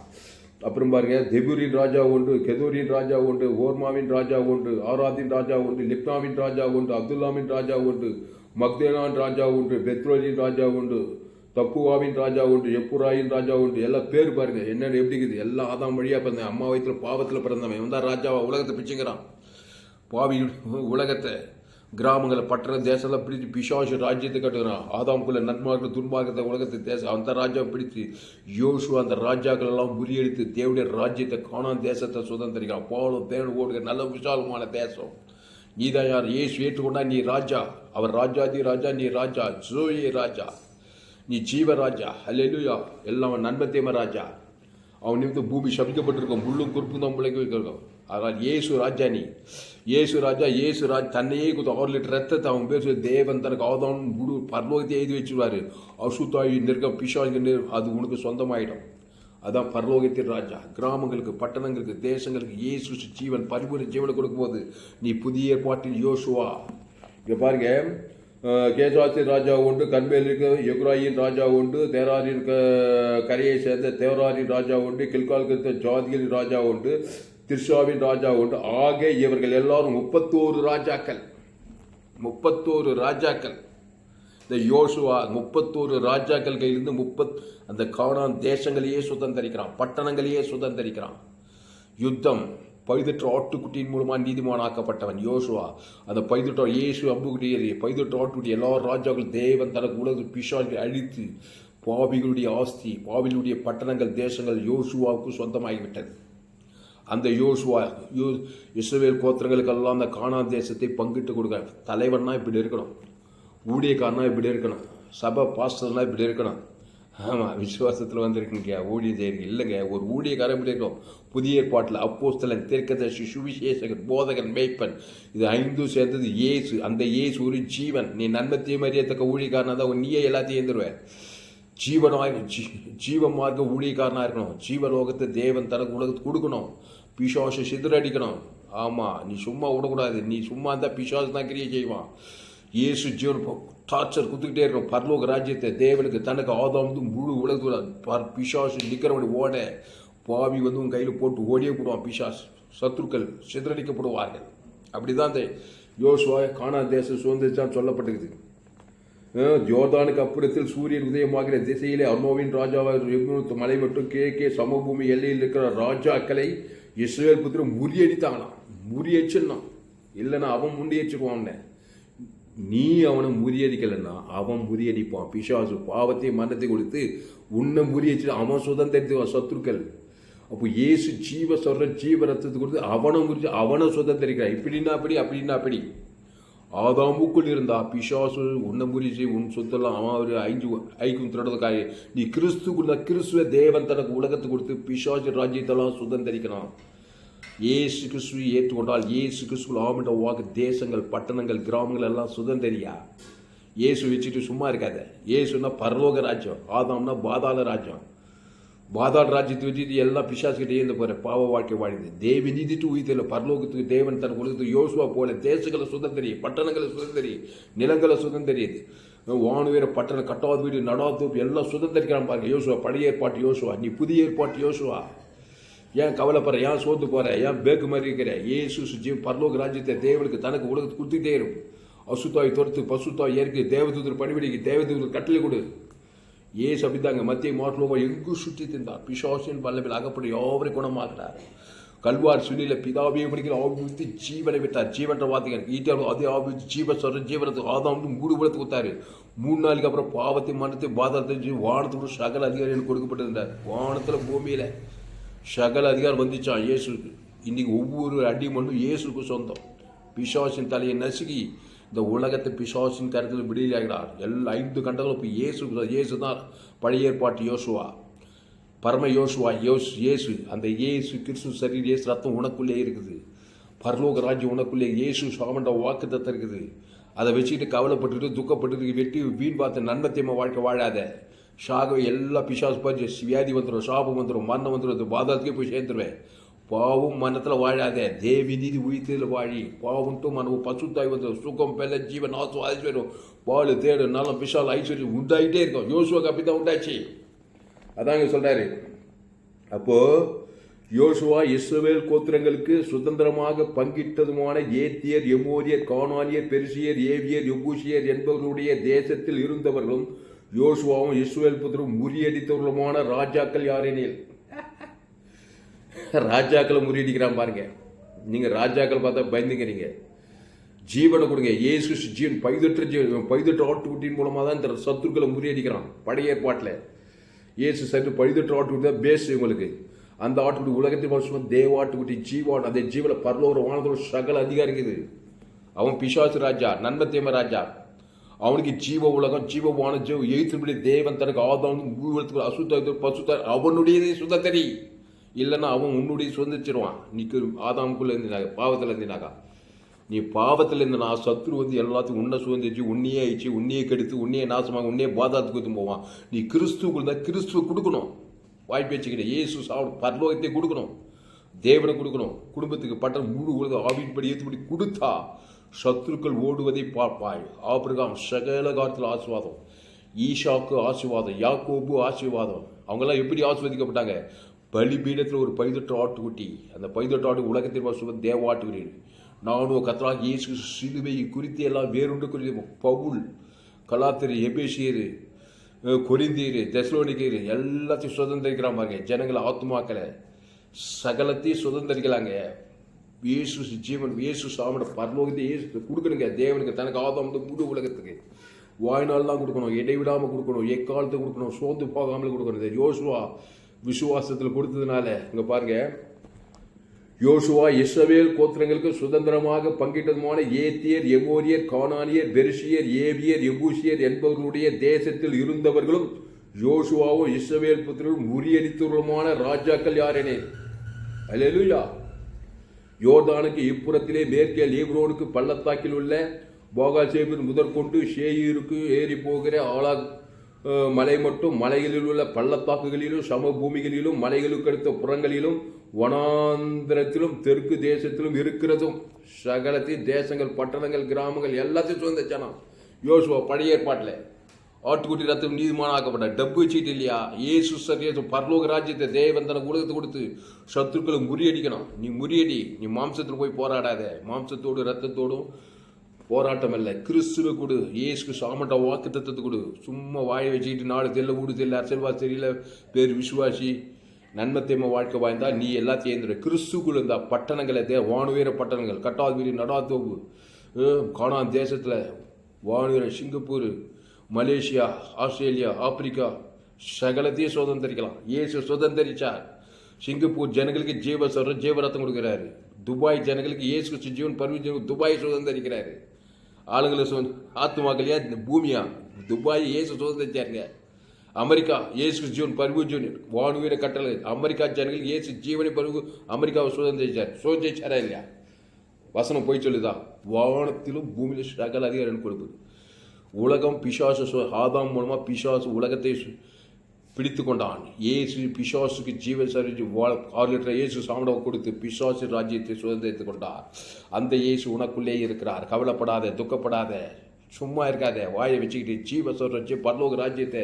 அப்புறம் பாருங்க, தெபூரின் ராஜா ஒன்று, கெதூரின் ராஜா ஒன்று, ஓர்மாவின் ராஜா ஒன்று, ஆராதின் ராஜா ஒன்று, லிப்னாவின் ராஜா ஒன்று, அப்துல்லாமின் ராஜா ஒன்று, மக்தேனான் ராஜா ஒன்று, பெத்ரோலின் ராஜா ஒன்று, தப்புவாவின் ராஜா ஒன்று, எப்புராயின் ராஜா ஒன்று. எல்லாம் பேர் பாருங்க என்னென்ன எப்படி இருக்குது. எல்லாம் ஆதாம் வழியா பிறந்தவன், அம்மா வயிற்றுல பாவத்தில் பிறந்தவன். இவன் தான் ராஜாவா உலகத்தை பிச்சுங்கிறான். பாவி உலகத்தை, கிராமங்களை, பட்டண தேசம்லாம் பிடித்து பிசாசு ராஜ்யத்தை கட்டுகிறான். ஆதாம்குள்ள நன்மார்க்க துன்மார்க்கத்தை உலகத்தை தேசம் அந்த ராஜாவை பிடித்து யோசுவா அந்த ராஜாக்கள் எல்லாம் முறியடித்து தேவடைய ராஜ்யத்தை கானான் தேசத்தை சுதந்திரிக்கிறான். போலும் தேவன் ஓடுகிற நல்ல விசாலமான தேசம். நீதான் யார்? இயேசு ஏற்றுக்கொண்டா நீ ராஜா. அவர் ராஜாதி ராஜா, நீ ராஜா, ஜோயே ராஜா, நீ ஜீவராஜா. அல்லேலூயா. எல்லாம் நன்மத்தேம ராஜா. அவன் நிமித்த பூமி சபிக்கப்பட்டிருக்கும், முள்ளும் குறுப்பும் தான் பிள்ளைக்கு வைக்கிறோம். ஆனால் இயேசு ராஜா. நீ இயேசு ராஜா தன்னையே கொடுத்து 6 லிட்டர் ரத்தத்தை அவன் பேர் சொல்லி தேவன் தனக்கு ஆதாம் முழு பரலோகத்தை எழுதி வச்சுருவாரு. அசுத்தாயி நெருக்கம் பிசாசுக்கு அது உனக்கு சொந்தமாயிடும். அதான் பரலோகத்தின் ராஜா. கிராமங்களுக்கு, பட்டணங்களுக்கு, தேசங்களுக்கு இயேசு ஜீவன் பரிபூர்ண ஜீவனை கொடுக்கும்போது நீ புதிய ஏற்பாட்டில் யோசுவா. இங்கே பாருங்க, கேசாத்தின் ராஜா உண்டு, கண்மேல் இருக்க எகுராயின் ராஜா உண்டு, தேராரின் கரையை சேர்ந்த தேவராரின் ராஜா உண்டு, கில்கால் இருந்த ஜாதிகளின் ராஜா உண்டு, திர்ஷாவின் ராஜா உண்டு. ஆக இவர்கள் எல்லாரும் 31 ராஜாக்கள். 31 ராஜாக்கள். இந்த யோசுவா 31 ராஜாக்கள் கையிலிருந்து அந்த கானான் தேசங்களையே சுதந்திரிக்கிறான், பட்டணங்களையே சுதந்திரிக்கிறான். யுத்தம். பழுதற்ற ஆட்டுக்குட்டியின் மூலமா நீதிமானாக்கப்பட்டவன் யோசுவா. அந்த பழுதற்ற இயேசு அம்புக்குட்டி ஏறி பழுதற்ற ஆட்டுக்குட்டி எல்லா ராஜாக்கள் தேவன் தனக்கு உலக பிசாசை அழித்து பாவிகளுடைய ஆஸ்தி, பாவிகளுடைய பட்டணங்கள், தேசங்கள் யோசுவாவுக்கு சொந்தமாகிவிட்டது. அந்த யோசுவா இஸ்ரவேல் கோத்திரங்களுக்கெல்லாம் அந்த கானான் தேசத்தை பங்கிட்டு கொடுக்க. தலைவன்னா இப்படி இருக்கணும், ஊழியக்காரனா இப்படி இருக்கணும், சபை பாஸ்டர்னா இப்படி இருக்கணும். ஆமாம், விசுவாசத்தில் வந்திருக்கீங்க, ஊழியம் செய்யுங்க. இல்லைங்க, ஒரு ஊழியக்காரன் இப்படி இருக்கணும். புதிய ஏற்பாட்டில் அப்போஸ்தலன், தீர்க்கதரிசி, சுவிசேஷகன், போதகன், மேய்ப்பன், இது 5 சேர்ந்தது இயேசு. அந்த இயேசு ஒரு ஜீவன். நீ நன்மத்தையும் அறியத்தக்க ஊழியக்காரனா தான் நீயே எல்லாத்தையும் எழுந்துருவேன். ஜீவ மார்க்க ஊழியக்காரனாக இருக்கணும். ஜீவலோகத்தை தேவன் தனக்கு உலகத்துக்கு கொடுக்கணும். பிசாசை சிதறடிக்கணும். ஆமாம், நீ சும்மா விடக்கூடாது. நீ சும்மா இருந்தால் பிசாசு தான் கிரியை செய்வான். இயேசு ஜீவன் டார்ச்சர் கொடுத்துக்கிட்டே இருக்கணும். பரலோக ராஜ்யத்தை தேவனுக்கு தனக்கு ஆதாம் முழு உலகத்தில் பிசாசு நிற்கிறவனை ஓட பாவி உன் கையில் போட்டு ஓடியே போடுவான். பிசாசு சத்துருக்கள் சிதறடிக்கப்படுவார்கள். அப்படி தான் அந்த யோசுவா கானான் தேசம் சுதந்திரிச்சான்னு சொல்லப்பட்டிருக்குது. யோர்தானுக்கு அப்புறத்தில் சூரியன் உதயமாகிற திசையிலே அர்னோவின் ராஜாவாக மலை மற்றும் கிழக்கே சமபூமி எல்லையில் இருக்கிற ராஜாக்களை இஸ்ரவேல் புத்திரன் முறியடித்தாங்களாம். முறியடிச்சுன்னா இல்லைன்னா அவன் முறியடிச்சிருவான். நீ அவனை முறியடிக்கலைன்னா அவன் முறியடிப்பான். பிசாசு பாவத்தை மரணத்தை கொடுத்து உன்னை முறியடிச்சு அவன் சுதந்திரித்துவான் சத்துருக்கள். அப்போ இயேசு ஜீவ ரத்தத்தை கொடுத்து அவனை முறிச்சு அவனை சுதந்திரிக்கிறான். இப்படின்னா அப்படி அப்படின்னா அப்படி. ஆதாமுக்குள் இருந்தா பிசாசு உன்னை முறிச்சு உன் சொத்தெல்லாம் அவன் ஒரு ஐக்கும் திரடுறதுக்காக நீ கிறிஸ்துக்குள்ள கிறிஸ்துவ தேவன் தனக்கு உலகத்தை கொடுத்து பிசாசு ராஜ்யத்தெல்லாம் சுதந்திரிக்கணும். இயேசு கிறிஸ்துவை ஏற்றுக்கொண்டால் இயேசு கிறிஸ்துவ ஆமிட்ட வாக்கு தேசங்கள் பட்டணங்கள் கிராமங்கள் எல்லாம் சுதந்திரியா. இயேசு வச்சுட்டு சும்மா இருக்காத. இயேசுன்னா பரலோக ராஜ்யம், ஆதாம்னா பாதாள ராஜ்யம். பாதாள ராஜ்யத்தை வச்சுட்டு எல்லாம் பிசாசுக்கிட்டே இருந்து போகிற பாவ வாழ்க்கை வாழ்ந்து தேவி நீதிட்டு உயிர்த்தில பரலோகத்துக்கு தேவன் தன் உலகத்துக்கு யோசுவா போல தேசங்களை சுதந்திரி, பட்டணங்களை சுதந்திரி, நிலங்களை சுதந்திரியுது. வானுவேற பட்டணம் கட்டாத வீடு நடாத்தோப்பு எல்லாம் சுதந்திரிக்கிறான் பாருங்க. யோசுவா பழைய ஏற்பாட்டு யோசுவா, நீ புதிய ஏற்பாட்டு யோசுவா. ஏன் கவலைப்படுற? ஏன் சோர்ந்து போற? ஏன் பேக்கு மாதிரி இருக்கிற? ஏசு பரலோக ராஜ்யத்தை தேவனுக்கு தனக்கு உலகத்துக்கு கொடுத்துட்டே இருக்கும். அசுத்தாய் தொடுத்து பசுத்தாய் ஏற்கு தேவதூதர் பணிவிடைக்கு தேவதூதர் கட்டளை கொடு. ஏசு அப்படித்தாங்க மத்திய மாற்றலோக எங்கு சுற்றி தின்றார். பிசாசின் வல்லவில் அகப்படி யாவரை குணமாகிறார். கல்வார் சுனில பிதாவே படிக்கிற ஆவித்து ஜீவனை விட்டார். ஜீவன்ற வார்த்தைகள் ஈட்டாலும் அதே ஆவித்து ஜீவ சொல்ற ஜீவனத்துக்கு ஆதாம் மூடு உலகத்துக்கு கொடுத்தாரு. 3 நாளுக்கு அப்புறம் பாவத்தை மரணத்தை பாதாளத்தை வானத்தோடு சகல அதிகாரம் கொடுக்கப்பட்டிருந்தார். வானத்தில் பூமியில சகல அதிகாரம் வந்துச்சான் இயேசுக்கு. இன்னைக்கு ஒவ்வொரு அடிமண்ணும் இயேசுக்கு சொந்தம். பிசாசின் தலையை நசுக்கி இந்த உலகத்தை பிசாசின் கருத்தில் விடுதலையாகிறார். எல்லா 5 கண்டங்களும் இப்போ இயேசு தான் பழைய ஏற்பாட்டு யோசுவா, பரம யோசுவா இயேசு. அந்த இயேசு கிறிஸ்து சரீர இயேசு ரத்தம் உனக்குள்ளே இருக்குது. பரலோக ராஜ்யம் உனக்குள்ளே இயேசு சாமண்ட வாக்கு தத்தம் இருக்குது. அதை வச்சுக்கிட்டு கவலைப்பட்டுட்டு துக்கப்பட்டு வெட்டி வீண் பார்த்து நன்மத்தியமாக வாழ்க்கை வாழாத. ஷாகவை எல்லா பிசாசு பறிச்சு வியாதி வந்துடும், சாபம் வந்துடும், மரணம் வந்துடும், பாதாளத்துக்கே போய் சேர்ந்துருவேன். பாவம் மனத்தில் வாழாத. தேவி நீதி உயிர்த்தில் வாழி பாவம்ட்டும் மனவு பசுத்தாய் வந்துடும். சுகம் பெல்ல ஜீவன் ஆசு ஐஸ்வர்யம் பால் தேடு நலம் விஷால் ஐஸ்வர்யம் உண்டாயிட்டே இருக்கும். யோசுவாக்கு அப்படி தான் உண்டாச்சு. அதாங்க சொல்றாரு. அப்போ யோசுவா இஸ்ரவேல் கோத்திரங்களுக்கு சுதந்திரமாக பங்கிட்டதுமான ஏத்தியர், எமோரியர், கானானியர், பெருசியர், ஏவியர், எபூசியர் என்பவர்களுடைய தேசத்தில் இருந்தவர்களும் யோசுவாவும் இஸ்ரவேல் புத்திரரும் முறியடித்தவர்களுமான ராஜாக்கள் யாரெனில் ராஜாக்களை முறியடிக்கிறான் பாருங்க. நீங்க ராஜாக்கள் பார்த்தா பயந்துங்கிறீங்க. ஜீவனை கொடுங்க. இயேசு ஜீவன் பைதொற்று ஆட்டுக்குட்டியின் மூலமாக தான் இந்த சத்துருக்களை முறியடிக்கிறான். பழைய ஏற்பாட்டில் இயேசு சற்று பைதொற்று ஆட்டுக்குட்டி தான் பேஸ் உங்களுக்கு. அந்த ஆட்டுக்குட்டி உலகத்தின் வருஷம் தேவ ஆட்டுக்குட்டி ஜீவான். அந்த ஜீவன பரலோக வானத்தோட சகல அதிகாரிக்குது. அவன் பிசாசு ராஜா, நன்மத்தியம ராஜா. அவனுக்கு ஜீவ உலகம் ஜீவ வான ஜீவ எழுத்துப்படி தேவன் தனக்கு ஆதாம் முழு அசுத்த பசுத்த அவனுடையதே சுதந்திரி. இல்லைன்னா அவன் உன்னுடைய சுதந்திரிச்சிருவான். நீக்கு ஆதாமுக்குள்ள இருந்தினாக்கா பாவத்தில் இருந்தினாக்கா நீ பாவத்தில் இருந்தனா சத்ரு எல்லாத்தையும் உன்னை சுதந்திரிச்சு உன்னையே ஆயிடுச்சு, உன்னையே கெடுத்து உன்னையே நாசமாக உன்னையே பாதாளத்துக்கு எடுத்து போவான். நீ கிறிஸ்துக்குள்ள இருந்தால் கிறிஸ்துவ கொடுக்கணும். வாய்ப்பு வச்சுக்கிட்ட இயேசு பரலோகத்தை கொடுக்கணும், தேவனை கொடுக்கணும். குடும்பத்துக்கு பட்ட முழு உலக ஆவின்படி ஏற்றுப்படி கொடுத்தா சத்துருக்கள் ஓடுவதை பார்ப்பாய். ஆபிரகாம் சகல காலத்தில் ஆசீர்வாதம், ஈஷாக்கு ஆசீர்வாதம், யாக்கோபு ஆசீர்வாதம். அவங்கெல்லாம் எப்படி ஆசீர்வதிக்கப்பட்டாங்க? பலிபீடத்தில் ஒரு பைதொற்று ஆட்டுக்குட்டி. அந்த பைதொற்று ஆட்டு உலகத்தில் தேவ ஆட்டுக்குட்டி. நானும் கத்தராக இயேசு சிலுவையை குறித்து எல்லாம் வேறுண்டு குறித்து பவுல், கலாத்திரி, எபேசியர், கொரிந்தியர், தெசலோனிக்கர் எல்லாத்தையும் சுதந்திரிக்கிறான் பாருங்க. ஜனங்களை ஆத்மாக்களை சகலத்தையும் சுதந்திரிக்கலாங்க. இயேசு ஜீவன் இயேசு சாமட பரலோகத்தை இயேசு கொடுக்கணுங்க. தேவனுக்கு தனக்கு ஆதாம் முழு உலகத்துக்கு வாய்நாள் தான் கொடுக்கணும், இடைவிடாமல் கொடுக்கணும், எக்காலத்தை கொடுக்கணும், சோர்ந்து போகாமல் கொடுக்கணும். யோசுவா விசுவாசத்தில் கொடுத்ததுனால இங்க பாருங்க, யோசுவா இஸ்ரவேல் கோத்திரங்களுக்கு சுதந்திரமாக பங்கிட்டதுமான ஏத்தியர், எமோரியர், கானானியர், பெருசியர், ஏவியர், எபூசியர் என்பவர்களுடைய தேசத்தில் இருந்தவர்களும் யோசுவாவும் இஸ்ரவேல் புத்திரரும் முறியடித்தவர்களுமான ராஜாக்கள் யாரெனே. அல்லேலூயா. யோர்தானுக்கு இப்புறத்திலே மேற்கே லீப்ரோனுக்கு பள்ளத்தாக்கில் உள்ள போகாசேபின் முதற்கொண்டு ஷேயிருக்கு ஏறி போகிற மலை மட்டும் மலைகளில் உள்ள பள்ளத்தாக்குகளிலும் சமபூமிகளிலும் மலைகளுக்கு அடுத்த புறங்களிலும் வனாந்திரத்திலும் தெற்கு தேசத்திலும் இருக்கிறதும் சகலத்தையும் தேசங்கள் பட்டணங்கள் கிராமங்கள் எல்லாத்தையும் சுதந்திரிச்சானா யோசுவா பழைய ஏற்பாட்டில். ஆட்டுக்குட்டி ரத்தம் நீதிமான ஆக்கப்பட்ட டப்பு வச்சுக்கிட்டு இல்லையா? ஏசு சரியேசு பரலோக ராஜ்யத்தை தேவன் தனக்கு உலகத்தை கொடுத்து சத்துருக்களை முறியடிக்கணும். நீ முறியடி, நீ மாம்சத்தில் போய் போராடாத. மாம்சத்தோடு ரத்தத்தோடும் போராட்டம் இல்லை, கிறிஸ்துவ கொடு. ஏசுக்கு சாமட்ட வாக்கு தத்துவத்தை கொடு. சும்மா வாயை வச்சுக்கிட்டு நாடு தெரியல வீடு தெரியல அரசியல்வாதி தெரியல பேர் விசுவாசி நன்மத்தேம வாழ்க்கை வாய்ந்தா நீ எல்லாத்தையும் எழுந்துரு. கிறிஸ்துக்குள்ள இருந்தா பட்டணங்களை வானுவேர பட்டணங்கள் கட்டாதுவீரி நடாத்தோப்பு கானான் தேசத்தில் வானுவேர சிங்கப்பூர் மலேசியா ஆஸ்திரேலியா ஆப்பிரிக்கா சகலத்தையும் சுதந்திரிக்கலாம். ஏசு சுதந்திரிச்சார். சிங்கப்பூர் ஜனங்களுக்கு ஜீவரத்தம் கொடுக்குறாரு. துபாய் ஜனங்களுக்கு ஏசு ஜீவன் பருவ துபாய் சுதந்திரிக்கிறாரு. ஆளுங்களை ஆத்துமாக்கலையா பூமியா துபாய் ஏசு சுதந்திரிச்சாருங்க. அமெரிக்கா ஏசு ஜீவன் பருவ ஜீவன் வானுவீர கட்டளை அமெரிக்கா ஜனங்களுக்கு ஏசு ஜீவனை பருவ அமெரிக்காவை சுதந்திரிச்சாரா இல்லையா? வசனம் போய் சொல்லுதான். வானத்திலும் பூமியிலும் சகல அதிகாரம் கொடுக்குது. உலகம் பிசாசு ஆதாம் மூலமா பிசாசு உலகத்தை பிடித்து கொண்டான். ஏசு பிசாசுக்கு ஜீவன் சரிஞ்சு 6 லிட்டர் ஏசு சாமடவை கொடுத்து பிசாசு ராஜ்யத்தை சுதந்திரித்துக் கொண்டார். அந்த இயேசு உனக்குள்ளே இருக்கிறார். கவலைப்படாத, துக்கப்படாத, சும்மா இருக்காத. வாயை வச்சுக்கிட்டு ஜீவ சொல்ற பரலோக ராஜ்யத்தை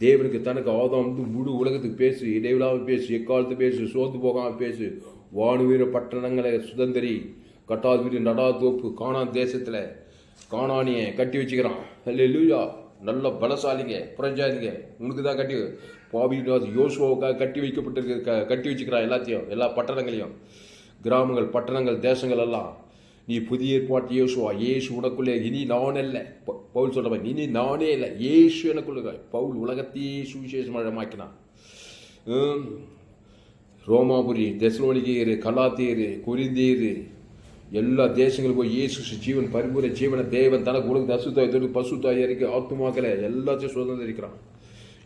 தேவனுக்கு தனக்கு ஆதாம் முழு உலகத்துக்கு பேசு, இடைவிழாவை பேசு, எக்காலத்து பேசு, சோர்ந்து போகாம பேசு. வானுவீர பட்டணங்களை சுதந்திரி. கட்டாது வீடு நடாத்தோப்பு கானான் தேசத்துல காணானிய கட்டி வச்சுக்கிறான். அல்லேலூயா. நல்ல பலசாலிங்க புறஞ்சாதிங்க உனக்கு தான் கட்டி யோசுவாவுக்காக கட்டி வைக்கப்பட்டிருக்கு. கட்டி வச்சுக்கிறான் எல்லாத்தையும், எல்லா பட்டணங்களையும், கிராமங்கள் பட்டணங்கள் தேசங்கள் எல்லாம். நீ புதிய ஏற்பாட்டு யோசுவா. ஏசு உனக்குள்ளே இனி நானே இல்லை. பவுல் சொல்ற மாதிரி இனி நானே இல்லை, ஏசு எனக்குள்ள. பவுல் உலகத்தையே சுவிசேஷமாக்கினான். ரோமாபுரி, தெசலோனிக்கேயர், கலாத்தியர், கொரிந்தியர் எல்லா தேசங்களுக்கும் போய் இயேசு ஜீவன் பரிபூர ஜீவன தேவன் தனக்கு உலகத்தை அசுத்தாயத்தோடு பசுத்தாய் இறக்கி ஆத்துமாக்களை எல்லாத்தையும் சுதந்திரிக்கிறான்.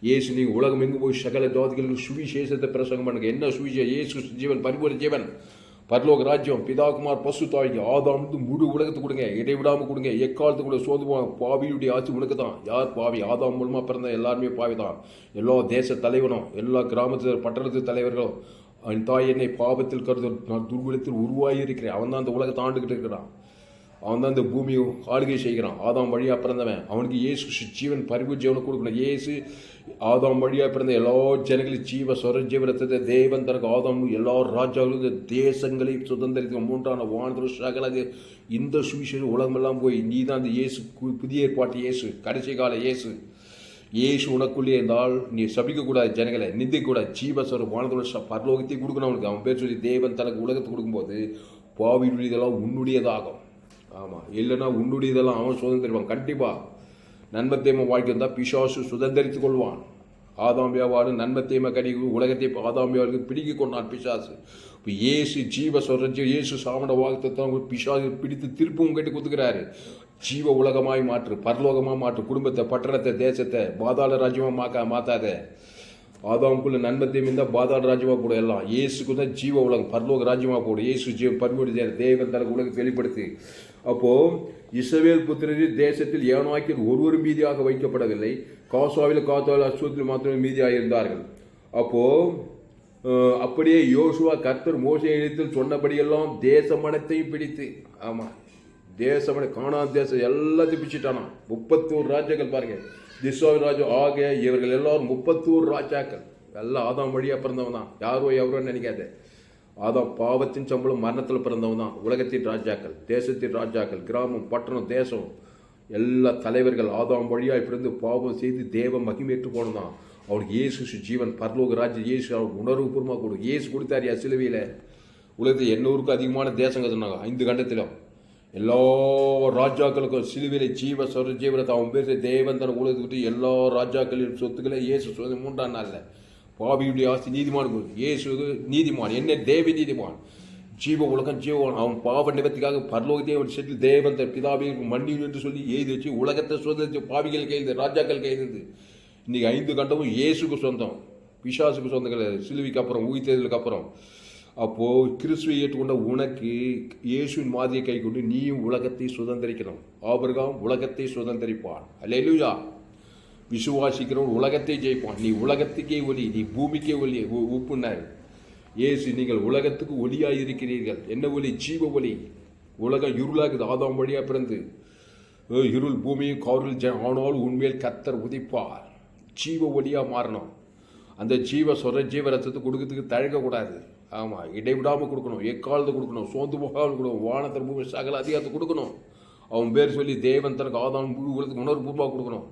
இயேசு நீங்கள் உலகம் எங்கு போய் சகல ஜாதிகளுக்கு சுவிசேஷத்தை பிரசங்கம் பண்ணுங்க. என்ன சுவிசேஷம்? இயேசு ஜீவன் பரிபூர ஜீவன் பரலோக ராஜ்யம் பிதாகுமார் பசுத்தாய்க்கு ஆதாம் முழு உலகத்தை கொடுங்க, இடைவிடாமல் கொடுங்க. எக்காலத்து கூட சோதுவான். பாவியுடைய ஆட்சி உனக்கு தான். யார் பாவி? ஆதாம் மூலமா பிறந்த எல்லாருமே பாவி தான். எல்லா தேச தலைவனும் எல்லா கிராமத்து பட்டணத்து தலைவர்களும் அவன் தாய் என்னை பாவத்தில் கருது நான் துர்குலத்தில் உருவாகி இருக்கிறேன். அவன் தான் அந்த உலகத்தை ஆண்டுகிட்டு இருக்கிறான். அவன் தான் இந்த பூமியை ஆளுகை செய்கிறான். ஆதாம் வழியாக பிறந்தவன். அவனுக்கு இயேசு ஜீவன் பரிபூ ஜீவனை கொடுக்கணும். இயேசு ஆதாம் வழியாக பிறந்த எல்லா ஜனங்களும் ஜீவரத்தை தேவன் தனக்கு ஆதாம் எல்லா ராஜாக்களும் தேசங்களை சுதந்திரித்து 3ஆம் வானத்தில் சகல இந்த சுவிசேஷம் உலகமெல்லாம் போய் நீ தான் அந்த இயேசு புதிய ஏற்பாட்டு இயேசு கடைசி கால இயேசு. ஏசு உனக்குள்ளே இருந்தால் நீ சபிக்கக்கூடாது, ஜனங்களை நிந்திக்கூடாது. ஜீவஸ்வரம் வானத்தோட பரலோகத்தையும் கொடுக்கணும் அவனுக்கு. அவன் பேர் சொல்லி தேவன் தனக்கு உலகத்தை கொடுக்கும்போது பாவியுடையதெல்லாம் உன்னுடையதாகும். ஆமாம், இல்லைன்னா உன்னுடையதெல்லாம் அவன் சுதந்திரிப்பான். கண்டிப்பாக நன்மத்தேம வாழ்க்கை இருந்தால் பிசாசு சுதந்திரித்துக் கொள்வான். ஆதாம் வியாபாரம் நன்மத்தேம கடிக்கு உலகத்தை ஆதாம் வியாபாரத்துக்கு பிடிக்க கொண்டான் பிசாசு. இப்போ ஏசு ஜீவ சொல்ற ஏசு சாமட வாக்குத்தான் பிசாசு பிடித்து திருப்பவும் கட்டி கொடுத்துக்கிறாரு. ஜீவ உலகமாய் மாற்று, பரலோகமாக மாற்று. குடும்பத்தை பட்டணத்தை தேசத்தை பாதாள ராஜ்யமாக மாற்றாத. ஆதாமுக்குள்ள நன்மத்தையும் இருந்தால் பாதாள ராஜ்யமாக கூட எல்லாம். ஏசுக்கு தான் ஜீவ உலகம் பரலோக ராஜ்யமாக போடும். ஏசு ஜீவ பரிபூர்ண தேவன் தனக்கு உலகத்தை வெளிப்படுத்தி. அப்போ இஸ்ரவேல் புத்திரரில் தேசத்தில் ஏனாக்கில் ஒருவரும் மீதியாக வைக்கப்படவில்லை. காசாவில் காத்தாவில் அஸ்வத்தில் மாத்திரமே மீதியாக இருந்தார்கள். அப்போ அப்படியே யோசுவா கர்த்தர் மோசே எழுத்தில் சொன்னபடியெல்லாம் தேசமனத்தையும் பிடித்து, ஆமாம் தேசமனை காணாத தேசம் எல்லாத்தையும் பிடிச்சிட்டானா. 31 ராஜாக்கள் பாருங்க. திஸ்வாவின் ராஜா ஆகிய இவர்கள் எல்லாரும் 31 ராஜாக்கள் எல்லாம் ஆதாம் வழியாக பிறந்தவன் தான். யாரோ எவரோன்னு நினைக்காத. ஆதாம் பாவத்தின் சம்பளம் மரணத்தில் பிறந்தவன் தான். உலகத்தின் ராஜாக்கள், தேசத்தின் ராஜாக்கள், கிராமம் பட்டணம் தேசம் எல்லா தலைவர்கள் ஆதாம் வழியாக பிறந்து பாவம் செய்து தேவ மகிமேற்று போனதான். அவனுக்கு இயேசு ஜீவன் பரலோக ராஜ்யம் இயேசு அவனுக்கு உணர்வுபூர்வமாக கொடு. இயேசு கொடுத்தாரியா சிலுவையில். உலகத்தில் 800க்கும் அதிகமான தேசங்க சொன்னாங்க 5 கண்டத்திலும். எல்லா ராஜாக்களுக்கும் சிலுவையில் ஜீவ சொர ஜீவனத்தை அவன் பேச தேவன் தன் உலகத்துக்கிட்டு எல்லா ராஜாக்களின் சொத்துக்களை இயேசு 3ஆம் நாளில் பாவியுடைய ஆஸ்தி நீதிமான். இயேசு நீதிமான், என்ன தேவி நீதிமான். ஜீவ உலகம் ஜீவன் அவன் பாவ நிவர்த்திக்காக பரலோகத்தை அவன் செட்டில் தேவன் தன் பிதாவிற்கு மன்னியும் என்று சொல்லி எழுதி வச்சு உலகத்தை சுதந்திரிச்சு பாவிகள் கைது ராஜாக்கள் கைது. இன்னைக்கு 5 கண்டமும் இயேசுக்கு சொந்தம், பிசாசுக்கு சொந்தங்கள் சிலுவைக்கு அப்புறம் உயிர்த்தெழுதலுக்கு அப்புறம். அப்போது கிறிஸ்துவை ஏற்றுக்கொண்ட உனக்கு இயேசுவின் மாதிரியை கை கொண்டு நீயும் உலகத்தை சுதந்திரிக்கணும். ஆபிரகாம் உலகத்தை சுதந்திரிப்பான். அல்லேலூயா. விசுவாசிக்கிறவன் உலகத்தை ஜெயிப்பான். நீ உலகத்துக்கே ஒளி, நீ பூமிக்கே ஒளி உப்புனார் இயேசு. நீங்கள் உலகத்துக்கு ஒளியாக இருக்கிறீர்கள். என்ன ஒளி? ஜீவ ஒளி. உலகம் இருளாகுது, ஆதாம் வழியா பிறந்து இருள் பூமியும் காரில் ஆனால் உண்மையில் கர்த்தர் உதிப்பார். ஜீவ ஒளியாக மாறணும். அந்த ஜீவ ரத்தத்தை கொடுக்கறதுக்கு தழகக்கூடாது. ஆமாம், இடைவிடாமல் கொடுக்கணும், எக்காலத்தை கொடுக்கணும், சோர்ந்து போகாமல் கொடுக்கணும், வானத்தர் பூமி சகல அதிகாரத்தை கொடுக்கணும். அவன் பேர் சொல்லி தேவன் தனக்கு ஆதாம் முழு உலகத்துக்கு உணர்வுபூர்வமாக கொடுக்கணும்.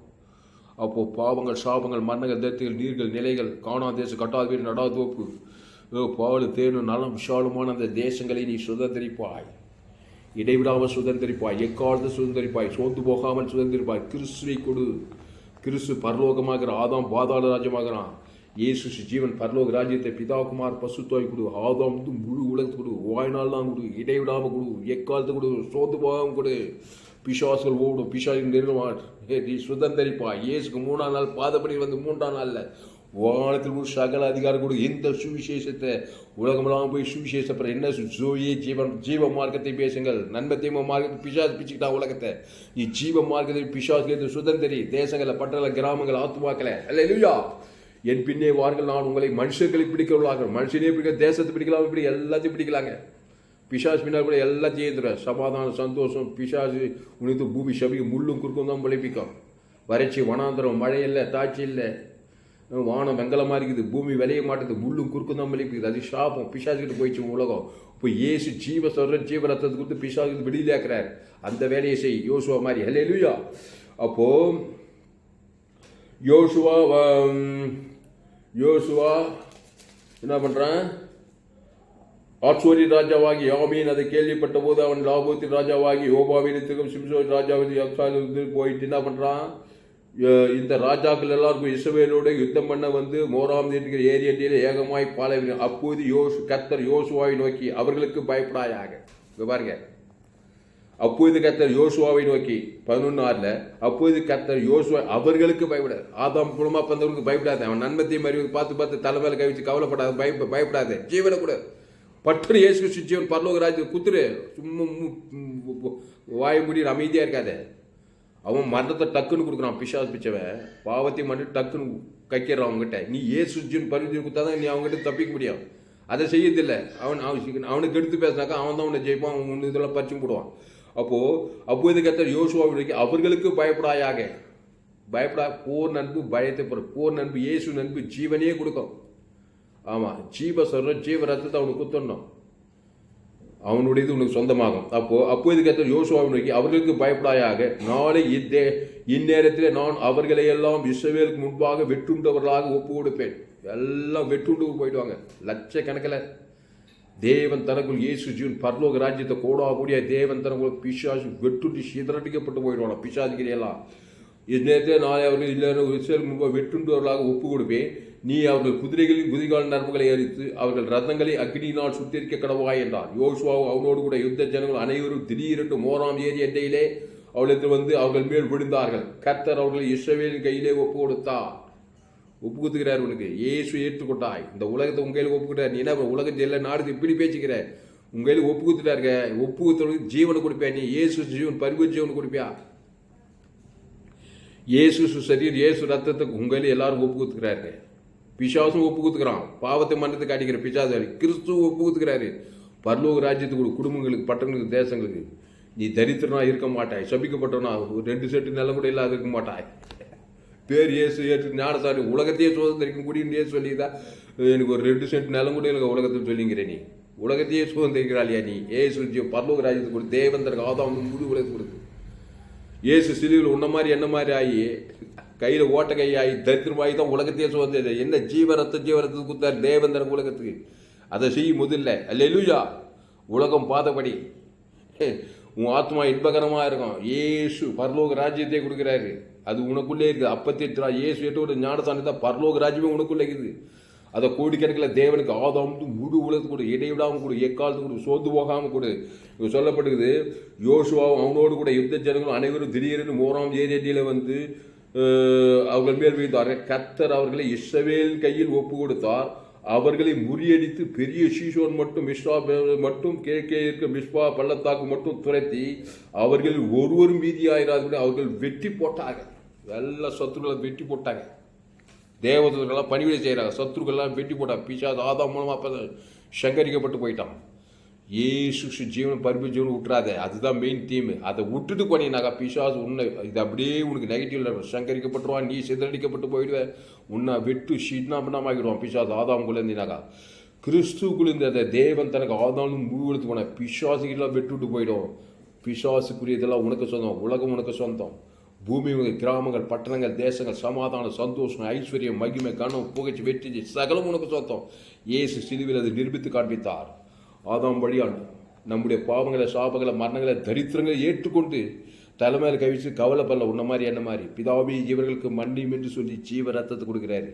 அப்போது பாவங்கள், சாபங்கள், மன்னங்கள், தத்துகள், நீர்கள், நிலைகள், காணாதேசம், கட்டாத வீடு, நடாதோப்பு, பால், தேனு, நலம், விஷாலமான அந்த தேசங்களை நீ சுதந்திரிப்பாய். இடைவிடாமல் சுதந்திரிப்பாய், எக்காலத்தை சுதந்திரிப்பாய், சோர்ந்து போகாமல் சுதந்திரிப்பாய். கிறிஸ்துவை கொடு. கிறிஸ்து பரலோகமாகிற, ஆதாம் பாதாள ராஜ்யமாகிறான். இயேசு ஜீவன் பரலோக ராஜ்யத்தை பிதாகுமார் பசுத்தாய் கொடு. ஆதாம் முழு உலகத்து கொடு, வாய்நாள் தான் கொடு, இடைவிடாமல் கொடு, எக்காலத்து கொடு, சோர்ந்து போகாமல் கொடு. பிசாசுகள் ஓடும், பிசாசுகள் நெருங்கமாட், நீ சுதந்திரிப்பாய். இயேசுக்கு 3ஆம் நாள் பாதப்படி வந்து 3ஆம் நாளில் வானத்தில் சகல அதிகாரம் கொடு. இந்த சுவிசேஷத்தை உலகமெல்லாம் போய் சுவிசேஷப்படுற என்ன ஜோயே ஜீவ மார்க்கத்தை பேசுங்கள். நன்மத்தையும் மார்க்கத்தை பிசாசு பிச்சுக்கிட்டா உலகத்தை. நீ ஜீவ மார்க்கத்தை பிசாசுலேருந்து சுதந்திரி. தேசங்களை, பட்டண, கிராமங்கள், ஆத்துமாக்கலை. அல்லேலூயா. என் பின்னே வார்கள், நான் உங்களை மனுஷர்களை பிடிக்கிறவர்களாக. மனுஷனே பிடிக்க, தேசத்தை பிடிக்கலாம், இப்படி எல்லாத்தையும் பிடிக்கலாங்க. பிசாசு பின்னால் கூட எல்லாத்தையும் ஏற்றுற சமாதானம், சந்தோஷம். பிசாசு உனக்கு பூமி சபிக்கு முள்ளும் குறுக்கும் தான் விளைவிக்கும். வறட்சி, வனாந்திரம், மழை இல்லை, தாட்சி இல்லை, வானம் வெங்கலமாக இருக்குது, பூமி விளைய மாட்டேது, முள்ளும் குறுக்கும் தான் விளைவிக்குது. அது சாபம். பிசாசுக்கிட்ட போயிடுச்சு உலகம். இப்போ இயேசு ஜீவ ரத்தத்தை கொடுத்து பிசாசுக்கு விடுதலையாக்குறார். அந்த வேலையை செய் யோசுவா மாதிரி. அல்லேலூயா. அப்போது யோசுவா என்ன பண்ணுறான்? ஆட்சோரின் ராஜாவாகி யாமீன் அதை கேள்விப்பட்ட போது அவன் லாபத்தின் ராஜாவாகி யோபாவினத்துக்கும் சிம்சோன் ராஜாவின் போயிட்டு என்ன பண்ணுறான்? இந்த ராஜாக்கள் எல்லாருக்கும் இஸ்ரவேலோட யுத்தம் பண்ண வந்து மோராம் இருக்கிற ஏரியண்டியில் ஏகமாய் பாலைவின. அப்போது கர்த்தர் யோசுவாவை நோக்கி அவர்களுக்கு பயப்படாயாக. இங்கே பாருங்க, அப்போது கர்த்தர் யோசுவாவை நோக்கி 11:6 அப்போது கர்த்தர் யோசுவா அவர்களுக்கு பயப்படாது. ஆதாம் குடும்பம் பந்தவர்களுக்கு பயப்படாது. அவன் நன்மத்தையும் அறிவு பார்த்து தலைமையில கவிச்சு கவலைப்படாது, பயப்படாது. ஜீவனை கூட பட்டு இயேசு கிறிஸ்து ஜீவன் பரலோக ராஜ்யத்துக்கு குத்துரு. சும்மா வாய முடியும், அமைதியாக இருக்காது. அவன் மரணத்தை டக்குன்னு கொடுக்குறான். பிசாசு பிச்சவன் பாவத்தை மட்டும் டக்குன்னு கைக்கிறான் அவங்ககிட்ட. நீ இயேசு ஜீவன் பரிந்து கொடுத்தாதான் நீ அவங்ககிட்ட தப்பிக்க முடியும். அதை செய்யறதில்லை. அவனுக்கு எடுத்து பேசினாக்கா அவன் தான் உன்னை ஜெயிப்பான், அவன் இதெல்லாம் பறிச்சு போடுவான். அப்போது கர்த்தர் யோசுவாவை அவர்களுக்கு பயப்படாயாக. பயப்படா. போர் நண்பு பயத்தை போர் நண்பு இயேசு நண்பு ஜீவனையே கொடுக்கும். ஆமாம், ஜீவ ரத்தத்தை அவனுக்கு குத்தணும். அவனுடையது உனக்கு சொந்தமாகும். அப்போது கர்த்தர் யோசுவாவை நோக்கி அவர்களுக்கு பயப்படாயாக. நாளை இந்நேரத்தில் நான் அவர்களை எல்லாம் இஸ்ரவேலுக்கு முன்பாக வெற்றுண்டவர்களாக ஒப்பு கொடுப்பேன். எல்லாம் வெற்றுண்டு போயிடுவாங்க லட்சக்கணக்கில். தேவன் தனக்குள் இயேசு ஜீவன் பரலோக ராஜ்யத்தை கூடிய தேவன் தனக்குள் பிசாசு வெட்டுண்டு சிதறடிக்கப்பட்டு போயிடுவாங்க. பிசாசுகிறையெல்லாம் இந்நேரத்தில் நாளை அவர்கள் இல்லை இஸ்ரவேலுக்கு முன்பாக வெற்றுண்டவர்களாக ஒப்பு கொடுப்பேன். நீ அவர்கள் குதிரைகளின் குதிகால் நரம்புகளை எரித்து அவர்கள் ரதங்களை அக்னியினால் சுட்டரிக்க கடவாய் என்றார். யோசுவாவும் அவனோடு கூட யுத்த ஜனங்கள் அனைவரும் திடீரென்று மோராம் ஏரி எண்டையிலே அவளுக்கு வந்து அவர்கள் மேல் விழுந்தார்கள். கர்த்தர் அவர்களை இஸ்ரவேலின் கையிலே ஒப்பு கொடுத்தார். ஒப்பு கொடுத்துக்கிறார். உனக்கு இயேசு ஏற்றுக்கொண்டாய். இந்த உலகத்தை உங்க கையில் ஒப்பு கொடுத்தார். நீ என்ன உலகத்தை எல்லா நாடு இப்படி பேச்சுக்கிற? உங்க கையில் ஒப்பு கொடுத்துட்டாருங்க. ஒப்பு கொடுத்தவனுக்கு ஜீவனை கொடுப்பேன். நீ இயேசு ஜீவன் பரிபூர்ண ஜீவனை கொடுப்பியா? இயேசு சரீர் இயேசு ரத்தத்துக்கு உங்க கையில் எல்லாரும் ஒப்பு கொடுத்துக்கிறாரு. பிசாசும் ஒப்பு கொடுத்துக்கிறான். பாவத்தை மன்னத்தை காட்டிக்கிற பிசாசு கிறிஸ்துவ ஒப்பு கொடுத்துக்கிறாரு. பரலோக ராஜ்யத்துக்கு குடும்பங்களுக்கு, பட்டணங்களுக்கு, தேசங்களுக்கு. நீ தரித்திரனா இருக்க மாட்டாய். சபிக்கப்பட்டவனா 2 செட்டு நிலம் கூட இல்லாத இருக்க மாட்டாய். பேர் இயேசு ஏற்று ஞானசாரி உலகத்தையே சுதந்திரிக்கும் கூடிய சொல்லிதான் எனக்கு ஒரு 2 சென்ட் நிலம் கூட எனக்கு உலகத்தில் சொல்லிங்கிற. நீ உலகத்தையே சுதந்திரிக்கிறாளியா? நீ ஏசு பரலோக ராஜ்யத்துக்கு கொடு. தேவன் தனக்கு ஆதாம் முழு உலகத்துக்கு கொடுக்கு. ஏசு சிலுவையில் உன்ன மாதிரி என்ன மாதிரி ஆகி கையில் ஓட்ட கை ஆகி தரித்திரமாகி தான் உலகத்தையே சுதந்திர. என்ன ஜீவரத்துக்கு கொடுத்தாரு தேவன் தனக்கு உலகத்துக்கு. அதை செய்யும் முதல்ல. அல்லேலூயா. உலகம் பாதபடி உன் ஆத்மா இன்பகரமாக இருக்கும். ஏசு பரலோக ராஜ்யத்தை கொடுக்குறாரு. அது உனக்குள்ளே இருக்குது. 58 ஏசு ஏற்றோட ஞானசானி தான் பரலோக ராஜ்யமே உனக்குள்ளே இருக்குது. அதை கோடிக்கணக்கில் தேவனுக்கு ஆதாம் முழு உலகத்துக்கு கொடு, இடைவிடாமல் கொடு, எக்காலத்துக்கு கொடு, சோர்ந்து போகாமல் கொடு. சொல்லப்படுகிறது யோசுவாவும் அவனோடு கூட யுத்த ஜனங்களும் அனைவரும் திடீரென்று மோராம் ஏரியில் வந்து அவர்கள் மேல் வைத்தார்கள். கர்த்தர் அவர்களை இஸ்ரவேல் கையில் ஒப்பு கொடுத்தார். அவர்களை முறியடித்து பெரிய சீசோன் மட்டும் கிழக்கே இருக்க மிஸ்பா பள்ளத்தாக்கு மட்டும் துரத்தி அவர்கள் ஒருவரும் மீதியாயிராது அவர்கள் வெற்றி போட்டார்கள். எல்லா சத்துருக்களை வெட்டி போட்டாங்க. தேவதூதர்கள்லாம் பணிவிடை செய்கிறாங்க. சத்துருக்கள்லாம் வெட்டி போட்டாங்க. பிசாசு ஆதாம் மூலமாக அப்போ சங்கரிக்கப்பட்டு போயிட்டான். ஏசு ஜீவன் பரிபு ஜீவன் விட்டுறாத. அதுதான் மெயின் தீம். அதை விட்டுட்டு போனீங்கன்னாக்கா பிசாசு உன்னை இது அப்படியே உனக்கு நெகட்டிவ்ல சங்கரிக்கப்பட்டுருவான். நீ சிதறடிக்கப்பட்டு போயிடுவேன். உன்னை வெட்டு ஷீட்னாபினாமாக்கிடுவான் பிசாசு ஆதாமுக்குள்ளே இருந்தீனாக்கா. கிறிஸ்துக்குள்ள இந்த தேவன் தனக்கு ஆதாமும் முழுவெடுத்து போன பிசாசுக்கெல்லாம் வெட்டுவிட்டு போயிடும். பிசாசுக்குரியதெல்லாம் உனக்கு சொந்தம். உலகம் உனக்கு சொந்தம். பூமி, கிராமங்கள், பட்டணங்கள், தேசங்கள், சமாதானம், சந்தோஷம், ஐஸ்வர்யம், மகிமை, கனம், புகழ்ச்சி, வெற்றி சகலம் உனக்கு சொந்தம். இயேசு சிலுவையில் அதை நிரூபித்து காண்பித்தார். ஆதாம் வழியால் நம்முடைய பாவங்களை, சாபங்களை, மரணங்களை, தரித்திரங்களை ஏற்றுக்கொண்டு தலைமையில் கவிச்சு கவலைப்படல. உன்ன மாதிரி என்ன மாதிரி பிதாவே இவர்களுக்கு மன்னியும் என்று சொல்லி ஜீவ ரத்தத்தை கொடுக்குறாரு.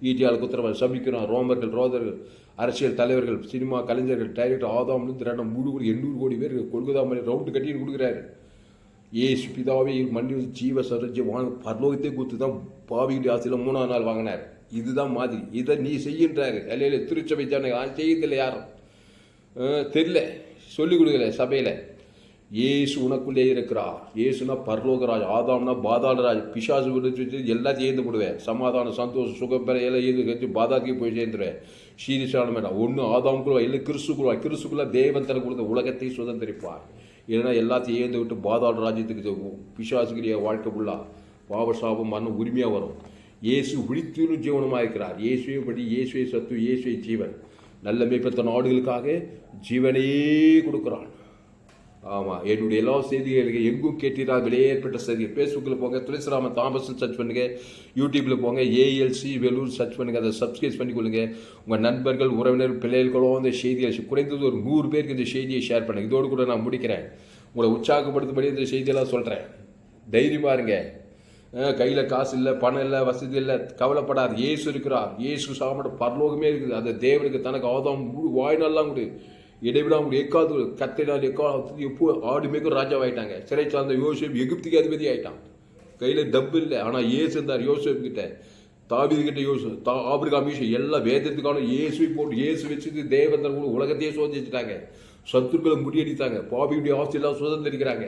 ஈட்டியால் குத்திரவாள் சபிக்கிறோம். ரோமர்கள், ரோதர்கள், அரசியல் தலைவர்கள், சினிமா கலைஞர்கள், டைரக்டர் ஆதாம்லேருந்து 800 கோடி பேர் கொள்கதா மாதிரி ரவுண்டு கட்டின்னு கொடுக்குறாரு. ஏசு பிதாவே மன்னி ஜீவ சரஜ பரலோகத்தை கொடுத்து தான் பாவியுடைய ஆசையில் 3ஆம் நாள் வாங்கினார். இதுதான் மாதிரி. இதை நீ செய்கின்றாரு. அல்லையில திருச்சபை ஜனங்க செய்யதில்லை. யாரும் தெரியல, சொல்லிக் கொடுக்கல சபையில். ஏசு உனக்குள்ளே இருக்கிறார். ஏசுனா பரலோகராஜ், ஆதாம்னா பாதாளராஜ். பிசாசு விடுச்சு எல்லாத்தையும் ஏந்து விடுவேன். சமாதானம், சந்தோஷம், சுகப்பெற எல்லாம் ஏந்து வச்சு பாதாத்துக்கு போய் சேர்ந்துருவேன். சீரியஸான வேண்டாம். ஒன்று ஆதாமுக்குள்ளா இல்லை கிறிஸ்துக்குள்ளா தேவன் தனக்கு கொடுத்த உலகத்தை சுதந்திரிப்பார். இல்லைன்னா எல்லாத்தையும் ஏந்து விட்டு பாதாள ராஜ்யத்துக்கு பிசாசுக்குரிய வாழ்க்கை ஃபுல்லாக பாவ சாபம் மரணம் உரிமையாக வரும். இயேசு விழித்திலும் ஜீவனமாக இருக்கிறார். இயேசுவை படி, இயேசுவை சத்து, இயேசுவை ஜீவன். நல்ல மேய்ப்பத்த நாடுகளுக்காக ஜீவனையே கொடுக்குறான். ஆமாம், என்னுடைய எல்லா செய்திகளுக்கு எங்கும் கேட்டீரா விலையேற்பட்ட செய்தி. ஃபேஸ்புக்கில் போங்க, துளசிராமன் தாமஸ் சர்ச் பண்ணுங்கள். யூடியூப்பில் போங்க, ஏஎல்சி வெலூர் சர்ச் பண்ணுங்கள். அதை சப்ஸ்கிரைப் பண்ணிக்கொள்ளுங்க. உங்கள் நண்பர்கள், உறவினர், பிள்ளைகளோ இந்த செய்தியை குறைந்தது ஒரு 100 பேருக்கு இந்த செய்தியை ஷேர் பண்ணுங்கள். இதோடு கூட நான் முடிக்கிறேன். உங்களை உற்சாகப்படுத்தபடி இந்த செய்தியெல்லாம் சொல்கிறேன். தைரியமாக இருங்க. கையில் காசு இல்லை, பணம் இல்லை, வசதி இல்லை, கவலைப்படாது. இயேசு இருக்கிறார். இயேசு சாப்பிட பரலோகமே இருக்குது. அந்த தேவனுக்கு தனக்கு ஆதாம் வாய்நாள்லாம் கொடு இடைவிடாம எக்காது கத்தினால் எப்போ ஆடு மேய்க்கும் ராஜாவாயிட்டாங்க. சிறை சார்ந்த யோசேப் எகிப்துக்கு அதிபதி ஆயிட்டான். கையில் டப்பு இல்லை, ஆனால் ஏசு இருந்தார். யோசேப் கிட்ட, தாவீது கிட்ட, ஆபிரகாம் எல்லாம் வேதத்துக்கான இயேசுவை போட்டு இயேசு வச்சுட்டு தேவந்தர் கூட உலகத்தையே சோதிச்சுட்டாங்க. சத்துருக்களை முறியடித்தாங்க. பாபியுடைய ஆஸ்தியெல்லாம் சுதந்திரிக்கிறாங்க.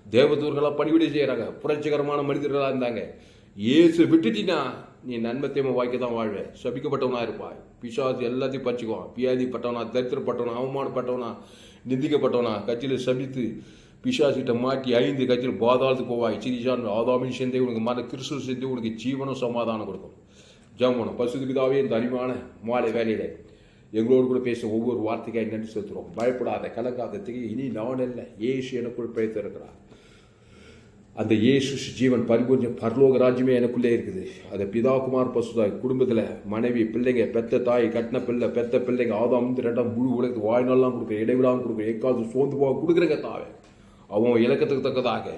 தேவதூர்களாக பணிவிடை செய்கிறாங்க. புரட்சிகரமான மனிதர்களாக இருந்தாங்க. இயேசு விட்டுட்டீங்கன்னா நீ நன்மத்தையமா வாய்க்க தான் வாழ்வேன். சபிக்கப்பட்டவனா இருப்பாய். பிசாசு எல்லாத்தையும் பறிச்சுக்குவான். வியாதிப்பட்டவனா, தரித்திரப்பட்டவனா, அவமானப்பட்டவனா, நிந்திக்கப்பட்டவனா கட்சியில் சபித்து பிசாசிட்ட மாட்டி 5 கட்சியில் பாதாளத்துக்கு போவாய். சிரிசான் ஆதாமின் சேர்ந்தே உனக்கு மன கிறிஸ்துவ சேர்ந்தே உனக்கு ஜீவனும் சமாதானம் கொடுக்கும். ஜெபம். பரிசுத்த பிதாவே, இந்த அருமையான மாலை வேலையில எங்களோடு கூட பேச ஒவ்வொரு வார்த்தைக்காய் நன்றி செலுத்துகிறோம். பயப்படாத, கலங்காத, இனி நான் இல்லை, இயேசு எனக்குள் பிழைத்து இருக்கிறார். அந்த இயேசு ஜீவன் பரிபூர்ண பரலோக ராஜ்யமே எனக்குள்ளே இருக்குது. அதை பிதா, குமார், பசுதாய் குடும்பத்தில் மனைவி, பிள்ளைங்க, பெத்த தாய், கட்டின பிள்ளை, பெத்த பிள்ளைங்க, ஆதாம் 2 முழு உலகத்துக்கு வாழ்நாள்லாம் கொடுக்குற, இடைவிடாமல் கொடுக்குற, எக்காவது சோர்ந்து போக கொடுக்குறங்க தாவே. அவன் இலக்கத்துக்கு தக்கதாக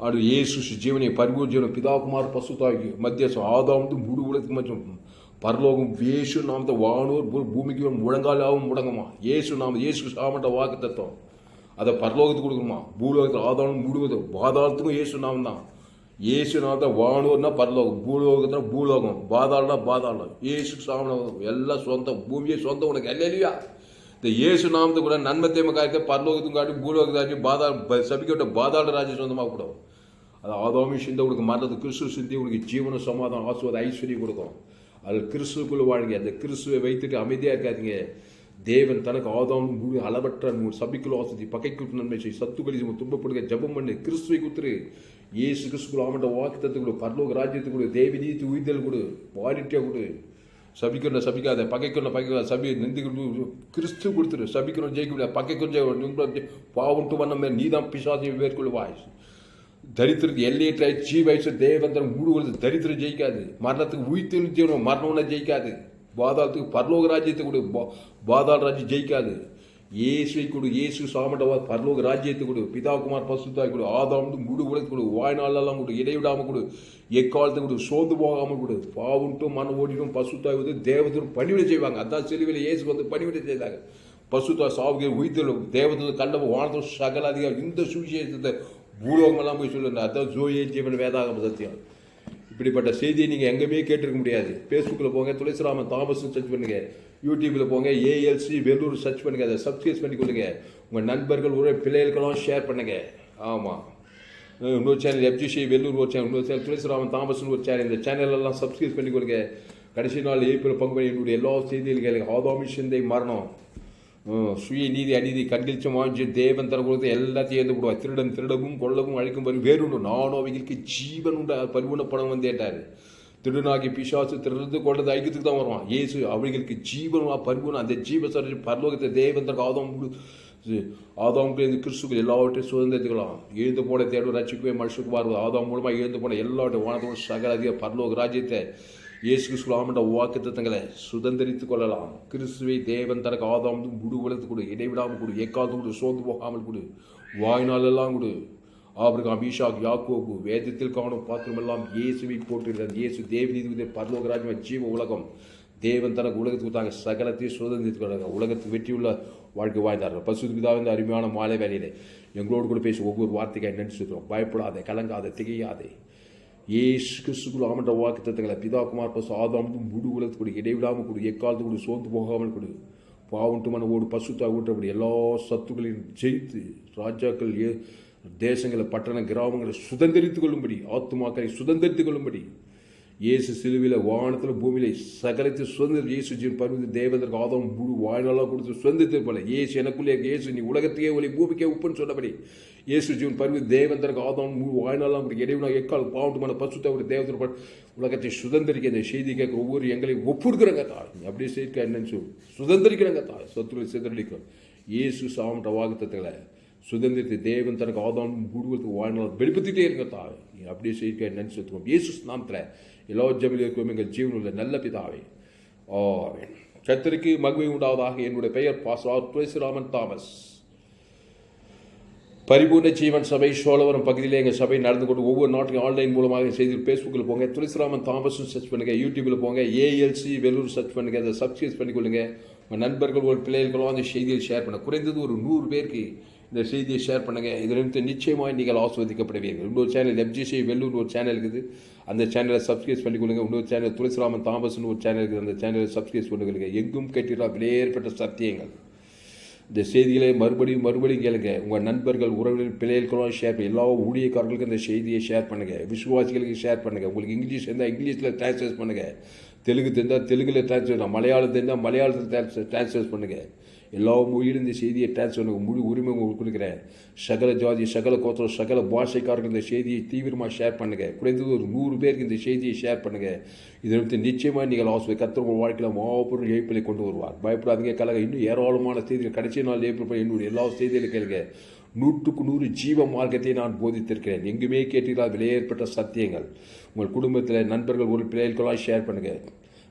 அது இயேசு ஜீவனை பரிபூர்ண ஜீவனை பிதா, குமார், பசுதாய்க்கு மத்தியசம் ஆதாம் முழு உலகத்துக்கு மற்றும் பரலோகம் இயேசு நாமத்தை வானோர் பூமிக்கு முழங்காலாவும் முடங்குமா. இயேசு நாம இயேசு சாமட்ட வாக்கு தத்துவம் அதை பரலோகத்துக்கு கொடுக்கணுமா. பூலோகத்தில் ஆதாரம் முழுவதும் பாதாளத்துக்கும் இயேசு நாமம் தான். இயேசு நாமத்தை வானோர்னா பரலோகம், பூலோகத்தில் பூலோகம், பாதாளம்னா பாதாளம். இயேசு சாமம் எல்லாம் சொந்தம். பூமியே சொந்தம் உனக்கு இல்லையா. இந்த இயேசு நாமத்தை கூட நன்மத்தேம காய்க்க பரலோகத்துக்கும் காட்டி பூலோகத்தாட்டி பாதாள சபிக்கப்பட்ட பாதாள ராஜ்யம் சொந்தமாக கூடும். அது ஆதாமி சிந்தை உனக்கு மரணத்து கிறிஸ்துவ சிந்தி உனக்கு ஜீவன சமாதானம், ஆசுவாத, ஐஸ்வர்யம் கொடுக்கும். அதில் கிறிஸ்துக்குள்ளே வாழுங்க. அந்த கிறிஸ்துவை வைத்துட்டு அமைதியாக இருக்காதீங்க. தேவன் தனக்கு ஆதாம் முழு அளவற்ற சபிக்குள் ஆசதி பகைக்கு நன்மை செய் சத்துக்களி துன்பப்படுங்க. ஜபம் பண்ணு. கிறிஸ்துவை குத்துரு. இயேசு கிறிஸ்துக்குள்ள ஆமட்ட வாக்கு தத்து கொடு. பரலோக ராஜ்யத்துக்கு கொடு. தேவி நீதி உயிர்த்தல் கொடு. வாரிட்டியாக கொடு. சபிக்கணும் சபிக்காத, பகைக்கணும் பகைக்காத, சபி நிந்தி கிறிஸ்து கொடுத்துரு. சபிக்கணும் ஜெயிக்க முடியாது, பகைக்கணும் பாவன்ட்டு வண்ண நீ தான் பிசாசை மேற்கொள்வாய். தரித்திரத்துக்கு எல்லையற்ற ஜீவாய்ஸ் தேவந்தரம் மூடுவது தரித்திரம் ஜெயிக்காது. மரணத்துக்கு உயிர்த்தெழும் ஜீவனம் மரணம்னா ஜெயிக்காது. பாதாளத்துக்கு பரலோக ராஜ்யத்தை கொடு. பாதாள ராஜ்யம் ஜெயிக்காது. இயேசுவை கொடு. இயேசு சாமண்டவா பரலோக ராஜ்யத்தை கொடு. பிதா, குமார், பசுத்தாய் கொடு. ஆதாம் முழு உலகத்தை கொடு. வாழ்நாளெல்லாம் கொடு. இடைவிடாமல் கொடு. எக்காலத்தை கொடு. சோர்ந்து போகாமல் கொடு. பாவுன்ட்டும் மன ஓடிட்டும் பசுத்தாய் வந்து தேவதூர் பணிவிடை செய்வாங்க. அதான் சிலுவையில் இயேசு வந்து பணிவிடை செய்தாங்க. பசுத்தாய் சாவுகிற உயிர்த்தலும் தேவதூர் கண்டவ வானதும் சகல அதிகாரம் இந்த சுவிசேஷத்தை பூலோகமெல்லாம் போய் சொல்லுங்க. அதான் ஜோயே ஜீவன் வேதாகம சத்தியம். இப்படிப்பட்ட செய்தியை நீங்கள் எங்கேயுமே கேட்டிருக்க முடியாது. ஃபேஸ்புக்கில் போங்க, துளசிராமன் தாமஸ் சர்ச் பண்ணுங்கள். யூடியூப்பில் போங்க, ஏஎல்சி வெலூர் சர்ச் பண்ணுங்கள். அதை சப்ஸ்கிரைப் பண்ணிக்கொள்ளுங்க. உங்கள் நண்பர்கள், பிள்ளைகளுக்கெல்லாம் ஷேர் பண்ணுங்கள். ஆமாம், இன்னொரு சேனல் FGC வெள்ளூர் ஒரு சேனல், இன்னொரு சேனல் துளசிராமன் தாமஸ்னு ஒரு சேனல். இந்த சேனலெல்லாம் சப்ஸ்கிரைப் பண்ணி கொடுங்க. கடைசி நாள் ஏப்ரல் பங்கு என்னுடைய எல்லா செய்திகளும் ஆதாமி சிந்தை மரணம், சுய நீதி அநீதி கண்கிழிச்ச வாஞ்சி தேவன் தர கொடுத்து எல்லாத்தையும் எழுந்து போடுவார். திருடன் திருடவும் கொள்ளவும் அழிக்கும் வரும் வேறுண்டு நானும் அவைகளுக்கு ஜீவன் உண்டு பரிபூர்ண பணம் வந்தேட்டார். திருடனாகி பிசாசு திருடுறது கொண்டது ஐக்கியத்துக்கு தான் வருவான். இயேசு அவர்களுக்கு ஜீவனா பரிபூர்ணம் அந்த ஜீவசரி பரலோகத்தை தேவன் தர ஆதாமுக்கு இந்த கிறிஸ்துக்கள் எல்லாவற்றையும் சுதந்திரத்துக்கலாம். எழுந்து போன தேடும் ரட்சிக்கவே மனுஷனுக்கு வருவது ஆதாம் மூலமாக எழுந்து போன எல்லாவற்றையும் வானத்தோட சகல அதிக பரலோக ராஜ்யத்தை இயேசு கிறிஸ்துவாமன்ற வாக்குத்தத்தங்களை சுதந்திரித்துக் கொள்ளலாம். கிறிஸ்துவை தேவன் தனக்கு ஆதாம் முழு உலகத்து கொடு, இடைவிடாமல் கொடு, எக்காலத்து கொடு, சோர்ந்து போகாமல் கொடு, வாய்நாளெல்லாம் கொடு. ஆபிரகாம், ஈசாக், யாக்கோபு வேதத்தில் காணும் பாத்திரமெல்லாம் இயேசுவை போட்டிருக்கிறது. இயேசு தேவநீதி பரலோகராஜ்யம் ஜீவ உலகம் தேவன் தனக்கு உலகத்துக்கு தாங்க சகலத்தையும் சுதந்திரித்துக் கொள்ளாங்க. உலகத்துக்கு வெற்றியுள்ள வாழ்க்கை வாழ்ந்தார்கள். பசுது பிதாவின் அருமையான மாலை வேலையிலே எங்களோடு கூட பேசி ஒவ்வொரு வார்த்தைக்காக நினைச்சிருக்கிறோம். பயப்படாதே, கலங்காதே, திகையாதே. இயேசு கிறிஸ்துக்குள் ஆமன்ற வாக்கு தத்தங்களை பிதா குமார் பசு ஆதாம் முழு உலகத்துக்கு கொடு, இடைவிடாமல் கொடு, எக்காலத்து கொடு, சோர்ந்து போகாமல் கொடு. பாவுண்டு மனவோடு பசுத்தாக ஊற்றபடி எல்லா சத்துக்களையும் ஜெயித்து ராஜாக்கள் தேசங்களை பட்டண கிராமங்களை சுதந்திரித்துக் கொள்ளும்படி, ஆத்துமாக்களை சுதந்திரித்துக் கொள்ளும்படி இயேசு சிலுவையில் வானத்தில் பூமியில சகலத்தை சுதந்திர இயேசு ஜீவன் பருவத்து தேவதற்கு ஆதாம் முழு வாழ்நாளாக கொடுத்து சுதந்திரத்தை போல இயேசு எனக்குள்ளே இயேசு நீ உலகத்தையே ஒளி பூமிக்கே உப்புன்னு சொன்னபடி இயேசு ஜீவன் பருவத்து தேவதற்கு ஆதாம் முழு வாழ்நாளாக கொடுத்து இடைவெளி எக்கால் பாவட்டுமான பசுத்தவருடைய தேவதற்கு உலகத்தை சுதந்திரிக்க இந்த செய்தி கேட்க ஒவ்வொரு எங்களையும் ஒப்புடுக்கிறங்க தாய். அப்படியே சேர்க்க என்னன்னு சொல்லி சுதந்திரிக்கிறங்க தாய். சத்துருவை சிதறடிக்கும் இயேசு சாமன்ற வாக்குத்தத்தங்களை சுதந்திரத்தை தேவன் தனக்கு ஆதாம் முழுவதுக்கு வாழ்நாள் வெளிப்படுத்திட்டே இருங்க தாய். அப்படியே செய்ய நினைச்சுக்கோம். இயேசு நாமத்தில் எல்லா ஜெபத்தில் இருக்கிறோம் எங்கள் ஜீவனுள்ள நல்ல பிதாவே, ஆமென். கர்த்தருக்கு மகிமை உண்டாவதாக. என்னுடைய பெயர் பாஸ்டர் துளசிராமன் தாமஸ். பரிபூர்ண ஜீவன் சபை சோழவரம் பகுதியில் எங்கள் சபை நடந்து கொண்டு ஒவ்வொரு நாட்டிலும் ஆன்லைன் மூலமாக செய்தி ஃபேஸ்புக்கில் போங்க, துளசிராமன் தாமஸ் சர்ச் பண்ணுங்க, யூடியூப்பில் போங்க, ALC வெள்ளூர் சர்ச் பண்ணுங்க, அதை சப்ஸ்கிரைப் பண்ணிக்கொள்ளுங்க. உங்கள் நண்பர்கள் ஒரு பிள்ளைகளும் அந்த செய்தியை ஷேர் பண்ண குறைந்தது ஒரு 100 பேருக்கு இந்த செய்தியை ஷேர் பண்ணுங்கள். இதிலிருந்து நிச்சயமாக நீங்கள் ஆஸ்வதிக்கப்படுவீர்கள். இன்னொரு சேனல் FGC வெள்ளூர் ஒரு சேனல் இருக்குது, அந்த சேனலை சப்ஸ்கிரைப் பண்ணிக்கொள்ளுங்க. இன்னொரு சேனல் துளசிராமன் தாமஸ்னு ஒரு சேனல் இருக்குது, அந்த சேனலை சப்ஸ்கிரைப் பண்ணிக்கொள்ளுங்க. எங்கும் கேட்டீர்களா விலையேற்பட்ட சத்தியங்கள். இந்த செய்திகளை மறுபடியும் கேளுங்க. உங்கள் நண்பர்கள் உறவினர் பிள்ளைகளுக்கெல்லாம் ஷேர் பண்ணி எல்லா ஊழியக்காரர்களுக்கும் இந்த செய்தியை ஷேர் பண்ணுங்கள். விசுவாசிகளுக்கு ஷேர் பண்ணுங்கள். உங்களுக்கு இங்கிலீஷ் இருந்தால் இங்கிலீஷில் டிரான்ஸ்லேட் பண்ணுங்கள், தெலுங்கு தெரிந்தால் தெலுங்கில் டிரான்ஸ்லேட், மலையாளம் தெரிந்தால் மலையாளத்தில் டிரான்ஸ்லேட் பண்ணுங்கள். எல்லா மொழியிலும் இந்த செய்தியை டிரான்ஸ்ஃபர் பண்ணுங்க. முழு உரிமை உங்களுக்கு கொடுக்குறேன். சகல ஜாதி, சகல கோத்திரம், சகல பாஷைக்காரர்கள் இந்த செய்தியை தீவிரமாக ஷேர் பண்ணுங்கள். குறைந்தது ஒரு 100 பேருக்கு இந்த செய்தியை ஷேர் பண்ணுங்கள். இதை நிச்சயமாக நீங்கள் கர்த்தர் உங்கள் வாழ்க்கையில் மாபெரும் ஏய்ப்பிலை கொண்டு வருவார். பயப்படாதீங்க, கலக. இன்னும் ஏராளமான செய்திகள் கடைசி நாள் ஏப்ரல் என்னுடைய எல்லா செய்திகளும் கேளுங்க. 100க்கு 100 ஜீவ மார்க்கத்தை நான் போதித்திருக்கிறேன். எங்குமே கேட்டீர்களா விலையேற்பட்ட சத்தியங்கள். உங்கள் குடும்பத்தில் நண்பர்கள் ஒரு பிள்ளைகளுக்கெல்லாம் ஷேர் பண்ணுங்கள்.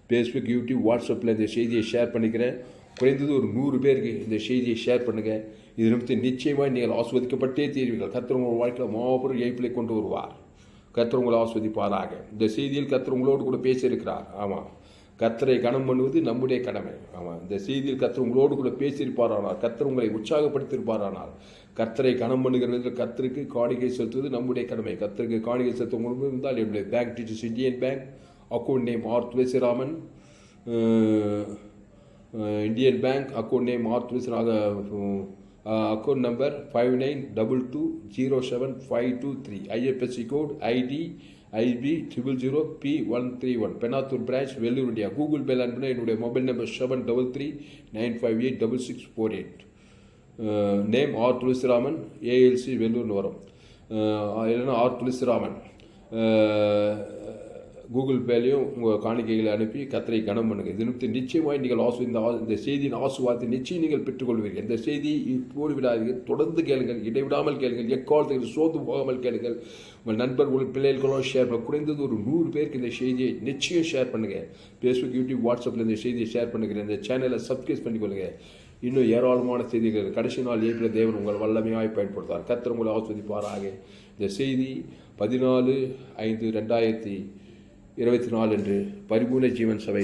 ஃபேஸ்புக், யூடியூப், வாட்ஸ்அப்பில் இந்த செய்தியை ஷேர் பண்ணிக்கிறேன். குறைந்தது ஒரு 100 பேருக்கு இந்த செய்தியை ஷேர் பண்ணுங்கள். இது நிமித்து நிச்சயமாக நீங்கள் ஆஸ்வதிக்கப்பட்டே தீர்வீர்கள். கர்த்தர் உங்கள் வாழ்க்கையில் மாபெரும் ஏய்ப்பிலை கொண்டு வருவார். கர்த்தர் உங்களை ஆஸ்வதிப்பாராக. இந்த செய்தியில் கர்த்தர் உங்களோடு கூட பேசியிருக்கிறார். ஆமாம், கர்த்தரை கனம் பண்ணுவது நம்முடைய கடமை. ஆமாம், இந்த செய்தியில் கர்த்தர் உங்களோடு கூட பேசியிருப்பாரானால், கர்த்தர் உங்களை உற்சாகப்படுத்தியிருப்பாரானால், கர்த்தரை கனம் பண்ணுகிறது கர்த்தருக்கு காணிக்கை செலுத்துவது நம்முடைய கடமை. கர்த்தருக்கு காணிக்கை செலுத்த முடிவு இருந்தால் என்னுடைய bank teachers Indian bank, account name R Thulasiraman, Indian bank, account name R துளசிராக, account number 5922075523, IFSC code ID IB 000P131, Penathur branch, Vellore, India. Google பேல அனுப்பினா என்னுடைய mobile number 7339586648. Name R Thulasiraman, ALC வெள்ளூர்னு வரும். இல்லைன்னா ஆர் துளசிராமன் கூகுள் பேலையும் உங்கள் காணிக்கைகளை அனுப்பி கர்த்தரை கனம் பண்ணுங்கள். இது நிச்சயமாக நீங்கள் இந்த செய்தியின் ஆசுவாதத்தை நிச்சயம் நீங்கள் பெற்றுக்கொள்வீர்கள். இந்த செய்தி இப்போது விடாதீர்கள், தொடர்ந்து கேளுங்கள், இடைவிடாமல் கேளுங்கள், எக்காலத்துக்கு சோர்ந்து போகாமல் கேளுங்கள். உங்கள் நண்பர்கள் பிள்ளைகளுக்கெல்லாம் ஷேர் பண்ண குறைந்தது ஒரு 100 பேருக்கு இந்த செய்தியை நிச்சயம் ஷேர் பண்ணுங்கள். ஃபேஸ்புக், யூடியூப், வாட்ஸ்அப்பில் இந்த செய்தியை ஷேர் பண்ணுங்கள். இந்த சேனலை சப்ஸ்கிரைப் பண்ணிக்கொள்ளுங்கள். இன்னும் ஏராளமான செய்திகள் கடைசி நாள் ஏப்ரல் தேவன் உங்கள் வல்லமையாய் பயன்படுத்தார். கர்த்தர் உங்களை ஆஸ்வதிப்பாராக. இந்த செய்தி 14/5/2024 அன்று பரிபூர்ண ஜீவன் சபை